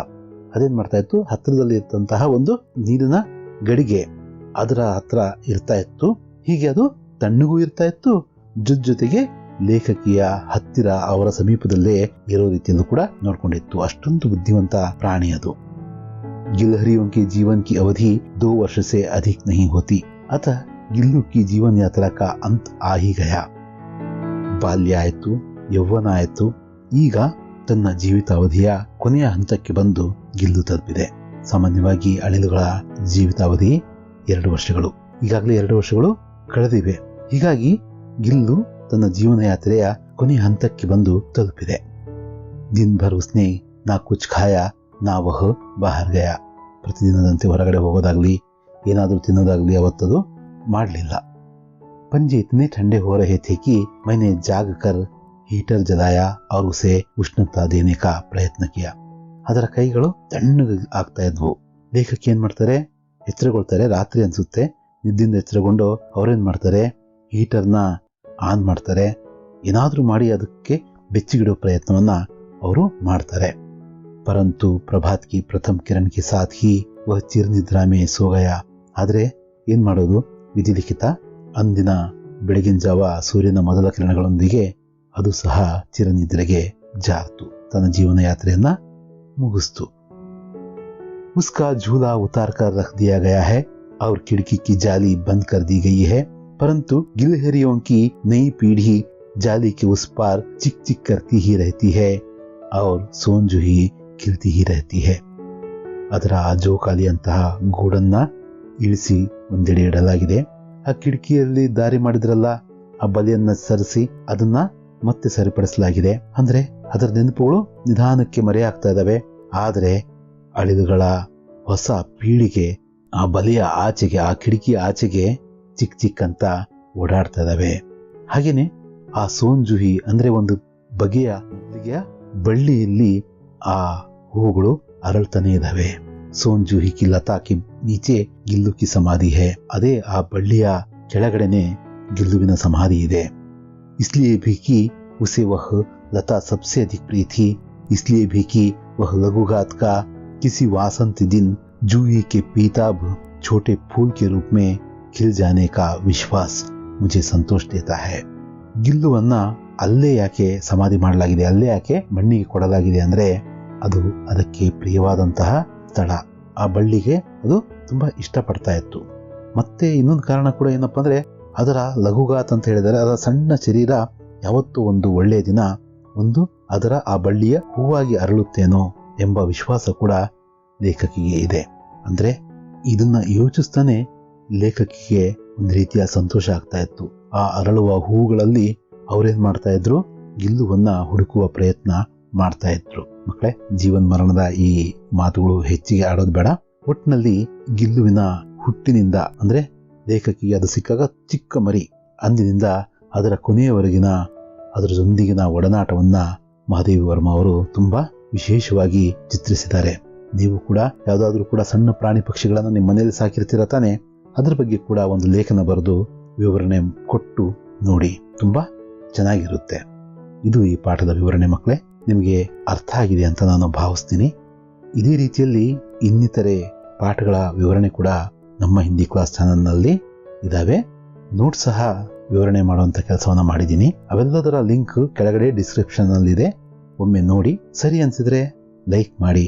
[SPEAKER 1] ಅದೇನ್ ಮಾಡ್ತಾ ಇತ್ತು, ಹತ್ತಿರದಲ್ಲಿ ಇರ್ತಂತಹ ಒಂದು ನೀರಿನ ಗಡಿಗೆ ಅದರ ಹತ್ರ ಇರ್ತಾ ಇತ್ತು. ಹೀಗೆ ಅದು ತಣ್ಣಗೂ ಇರ್ತಾ ಇತ್ತು, ಜೊತೆಗೆ ಲೇಖಕಿಯ ಹತ್ತಿರ ಅವರ ಸಮೀಪದಲ್ಲೇ ಇರೋ ರೀತಿಯಲ್ಲೂ ಕೂಡ ನೋಡ್ಕೊಂಡಿತ್ತು. ಅಷ್ಟೊಂದು ಬುದ್ಧಿವಂತ ಪ್ರಾಣಿ ಅದು. गिलहरियों के जीवन की अवधि 2 वर्ष से अधिक नहीं होती, अतः गिल्लू की जीवन यात्रा का अंत आ ही गया. ಬಾಲ್ಯ ಆಯ್ತು, ಯೌವನ ಆಯ್ತು, ಈಗ ತನ್ನ ಜೀವಿತಾವಧಿಯ ಕೊನೆಯ ಹಂತಕ್ಕೆ ಬಂದು ಗಿಲ್ಲು ತಲುಪಿದೆ. ಸಾಮಾನ್ಯವಾಗಿ ಅಳಿಲುಗಳ ಜೀವಿತಾವಧಿ 2 ವರ್ಷಗಳು. ಈಗಾಗಲೇ 2 ವರ್ಷಗಳು ಕಳೆದಿವೆ. ಹೀಗಾಗಿ ಗಿಲ್ಲು ತನ್ನ ಜೀವನ ಯಾತ್ರೆಯ ಕೊನೆಯ ಹಂತಕ್ಕೆ ಬಂದು ತಲುಪಿದೆ. ದಿನ ಭರ್ ಉಸ್ನೆ ನಾ ಕುಚ್ ಖಾಯಾ ನಾ ವಹ ಬಾಹರ್ ಗಯಾ. ಪ್ರತಿದಿನದಂತೆ ಹೊರಗಡೆ ಹೋಗೋದಾಗ್ಲಿ ಏನಾದ್ರೂ ತಿನ್ನೋದಾಗ್ಲಿ ಅವತ್ತದು ಮಾಡಲಿಲ್ಲ. पंजे इतने ठंडे हो रहे थे कि मैंने जाग कर हीटर जलाया और उसे उष्णता देने का प्रयत्न किया. ಅದರ ಕೈಗಳು ತಣ್ಣಗೆ ಆಗ್ತಾ ಇದ್ವು. ಲೇಖಕಿ ಏನ್ ಮಾಡ್ತಾರೆ, ಎಚ್ಚರಗೊಳ್ತಾರೆ. ರಾತ್ರಿ ಅನ್ಸುತ್ತೆ, ನಿದ್ದಿಂದ ಎಚ್ಚರಗೊಂಡು ಅವ್ರೇನ್ ಮಾಡ್ತಾರೆ, ಹೀಟರ್ನ ಆನ್ ಮಾಡ್ತಾರೆ. ಏನಾದ್ರೂ ಮಾಡಿ ಅದಕ್ಕೆ ಬೆಚ್ಚಿಗಿಡೋ ಪ್ರಯತ್ನವನ್ನ ಅವರು ಮಾಡ್ತಾರೆ. ಪರಂತು ಪ್ರಭಾತ್ ಕಿ ಪ್ರಥಮ್ ಕಿರಣ್ ಕೆ ಸಾಥ್ ಹಿ ವಹ ಚಿರನಿದ್ರಾ ಮೇ ಸೋ ಗಯಾ. ಆದ್ರೆ ಏನ್ ಮಾಡೋದು, ವಿಧಿಲಿಖಿತ. ಅಂದಿನ ಬೆಳಗಿನ ಜಾವ ಸೂರ್ಯನ ಮೊದಲ ಕಿರಣಗಳೊಂದಿಗೆ ಅದು ಸಹ ಚಿರನಿದ್ರೆಗೆ ಜಾರ್ತು, ತನ್ನ ಜೀವನ ಯಾತ್ರೆಯನ್ನ ಮುಗಿಸ್ತು. उसका झूला उतार कर रख दिया गया है और खिड़की की जाली बंद कर दी गई है, परंतु गिलहरियों की नई पीढ़ी जाली के उस पार चिक चिक करती ही रहती है और सोंजुही खिलती ही रहती है. ಅದರ ಜೋಕಾಲಿಯಂತಹ ಗೂಡನ್ನ ಇಳಿಸಿ ಒಂದೆಡೆ ಇಡಲಾಗಿದೆ. ಆ ಕಿಟಕಿಯಲ್ಲಿ ದಾರಿ ಮಾಡಿದ್ರಲ್ಲ, ಆ ಬಲೆಯನ್ನ ಸರಿಸಿ ಅದನ್ನ ಮತ್ತೆ ಸರಿಪಡಿಸಲಾಗಿದೆ. ಅಂದ್ರೆ ಅದರ ನೆನಪುಗಳು ನಿಧಾನಕ್ಕೆ ಮರೆಯಾಗ್ತಾ ಇದಾವೆ. ಆದ್ರೆ ಅಳಿಲುಗಳ ಹೊಸ ಪೀಳಿಗೆ ಆ ಬಲೆಯ ಆಚೆಗೆ, ಆ ಕಿಟಕಿಯ ಆಚೆಗೆ ಚಿಕ್ ಚಿಕ್ ಅಂತ ಓಡಾಡ್ತಾ ಇದಾವೆ. ಹಾಗೇನೆ ಆ ಸೋಂಜುಹಿ ಅಂದ್ರೆ ಒಂದು ಬಗೆಯ ಬಳ್ಳಿಯಲ್ಲಿ ಆ ಹೂಗಳು ಅರಳ್ತಾನೆ ಇದಾವೆ. ಸೋಂಜುಹಿ ಕಿ ಲತಾ ಕಿ ನೀಚೆ ಗಿಲ್ಲು ಕಿ ಸಮಾಧಿ ಹೈ. ಅದೇ ಆ ಬಳ್ಳಿಯ ಕೆಳಗಡೆನೆ ಗಿಲ್ಲುವಿನ ಸಮಾಧಿ ಇದೆ. ಇಸ್ಲಿಯೇ ಭಿ ಕಿ ಉಸೆ ವಹ लता सबसे अधिक प्रिय थी, इसलिए भी कि वह लघुघात का किसी वासंती दिन जूही के पीताभ छोटे फूल के रूप में खिल जाने का विश्वास मुझे संतोष देता है. ಗಿಲ್ಲುವನ್ನ ಅಲ್ಲೇ ಯಾಕೆ ಸಮಾಧಿ ಮಾಡಲಾಗಿದೆ, ಅಲ್ಲೇ ಯಾಕೆ ಮಣ್ಣಿಗೆ ಕೊಡಲಾಗಿದೆ ಅಂದ್ರೆ ಅದು ಅದಕ್ಕೆ ಪ್ರಿಯವಾದಂತಹ ಸ್ಥಳ. ಆ ಬಳ್ಳಿಗೆ ಅದು ತುಂಬಾ ಇಷ್ಟಪಡ್ತಾ ಇತ್ತು. ಮತ್ತೆ ಇನ್ನೊಂದು ಕಾರಣ ಕೂಡ ಏನಪ್ಪಾ ಅಂದ್ರೆ ಅದರ ಲಘುಘಾತ್ ಅಂತ ಹೇಳಿದರೆ ಅದರ ಸಣ್ಣ ಶರೀರ ಯಾವತ್ತೂ ಒಂದು ಒಳ್ಳೆಯ ದಿನ ಅದರ ಆ ಬಳ್ಳಿಯ ಹೂವಾಗಿ ಅರಳುತ್ತೇನೋ ಎಂಬ ವಿಶ್ವಾಸ ಕೂಡ ಲೇಖಕಿಗೆ ಇದೆ. ಅಂದ್ರೆ ಇದನ್ನ ಯೋಚಿಸ್ತಾನೆ ಲೇಖಕಿಗೆ ಒಂದು ರೀತಿಯ ಸಂತೋಷ ಆಗ್ತಾ ಇತ್ತು. ಆ ಅರಳುವ ಹೂಗಳಲ್ಲಿ ಅವರೇನ್ ಮಾಡ್ತಾ ಇದ್ರು, ಗಿಲ್ಲುವನ್ನ ಹುಡುಕುವ ಪ್ರಯತ್ನ ಮಾಡ್ತಾ ಇದ್ರು. ಮಕ್ಕಳೇ, ಜೀವನ್ ಮರಣದ ಈ ಮಾತುಗಳು ಹೆಚ್ಚಿಗೆ ಆಡೋದು ಬೇಡ. ಒಟ್ಟಿನಲ್ಲಿ ಗಿಲ್ಲುವಿನ ಹುಟ್ಟಿನಿಂದ ಅಂದ್ರೆ ಲೇಖಕಿಗೆ ಅದು ಸಿಕ್ಕಾಗ ಚಿಕ್ಕ ಮರಿ, ಅಂದಿನಿಂದ ಅದರ ಕೊನೆಯವರೆಗಿನ ಅದರದೊಂದಿಗಿನ ಒಡನಾಟವನ್ನ ಮಹಾದೇವಿ ವರ್ಮ ಅವರು ತುಂಬಾ ವಿಶೇಷವಾಗಿ ಚಿತ್ರಿಸಿದ್ದಾರೆ. ನೀವು ಕೂಡ ಯಾವುದಾದ್ರೂ ಕೂಡ ಸಣ್ಣ ಪ್ರಾಣಿ ಪಕ್ಷಿಗಳನ್ನ ನಿಮ್ಮ ಮನೆಯಲ್ಲಿ ಸಾಕಿರ್ತೀರ ತಾನೆ, ಅದ್ರ ಬಗ್ಗೆ ಕೂಡ ಒಂದು ಲೇಖನ ಬರೆದು ವಿವರಣೆ ಕೊಟ್ಟು ನೋಡಿ, ತುಂಬಾ ಚೆನ್ನಾಗಿರುತ್ತೆ. ಇದು ಈ ಪಾಠದ ವಿವರಣೆ ಮಕ್ಕಳೇ. ನಿಮಗೆ ಅರ್ಥ ಆಗಿದೆ ಅಂತ ನಾನು ಭಾವಿಸ್ತೀನಿ. ಇದೇ ರೀತಿಯಲ್ಲಿ ಇನ್ನಿತರೆ ಪಾಠಗಳ ವಿವರಣೆ ಕೂಡ ನಮ್ಮ ಹಿಂದಿ ಕ್ಲಾಸ್ ಚಾನಲ್ನಲ್ಲಿ ಇದಾವೆ. ನೋಟ್ಸ್ ಸಹ ವಿವರಣೆ ಮಾಡುವಂತ ಕೆಲಸವನ್ನ ಮಾಡಿದ್ದೀನಿ. ಅವೆಲ್ಲದರ ಲಿಂಕ್ ಕೆಳಗಡೆ ಡಿಸ್ಕ್ರಿಪ್ಷನ್ ನಲ್ಲಿ ಇದೆ. ಒಮ್ಮೆ ನೋಡಿ, ಸರಿ ಅನ್ಸಿದ್ರೆ ಲೈಕ್ ಮಾಡಿ,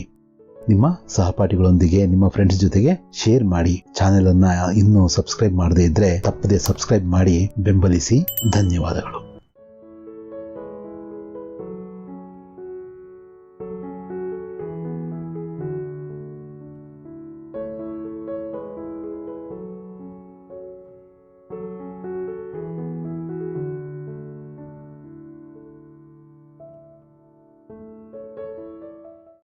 [SPEAKER 1] ನಿಮ್ಮ ಸಹಪಾಠಿಗಳೊಂದಿಗೆ ನಿಮ್ಮ ಫ್ರೆಂಡ್ಸ್ ಜೊತೆಗೆ ಶೇರ್ ಮಾಡಿ. ಚಾನೆಲ್ ಅನ್ನ ಇನ್ನೂ ಸಬ್ಸ್ಕ್ರೈಬ್ ಮಾಡದೇ ಇದ್ರೆ ತಪ್ಪದೆ ಸಬ್ಸ್ಕ್ರೈಬ್ ಮಾಡಿ ಬೆಂಬಲಿಸಿ. ಧನ್ಯವಾದಗಳು.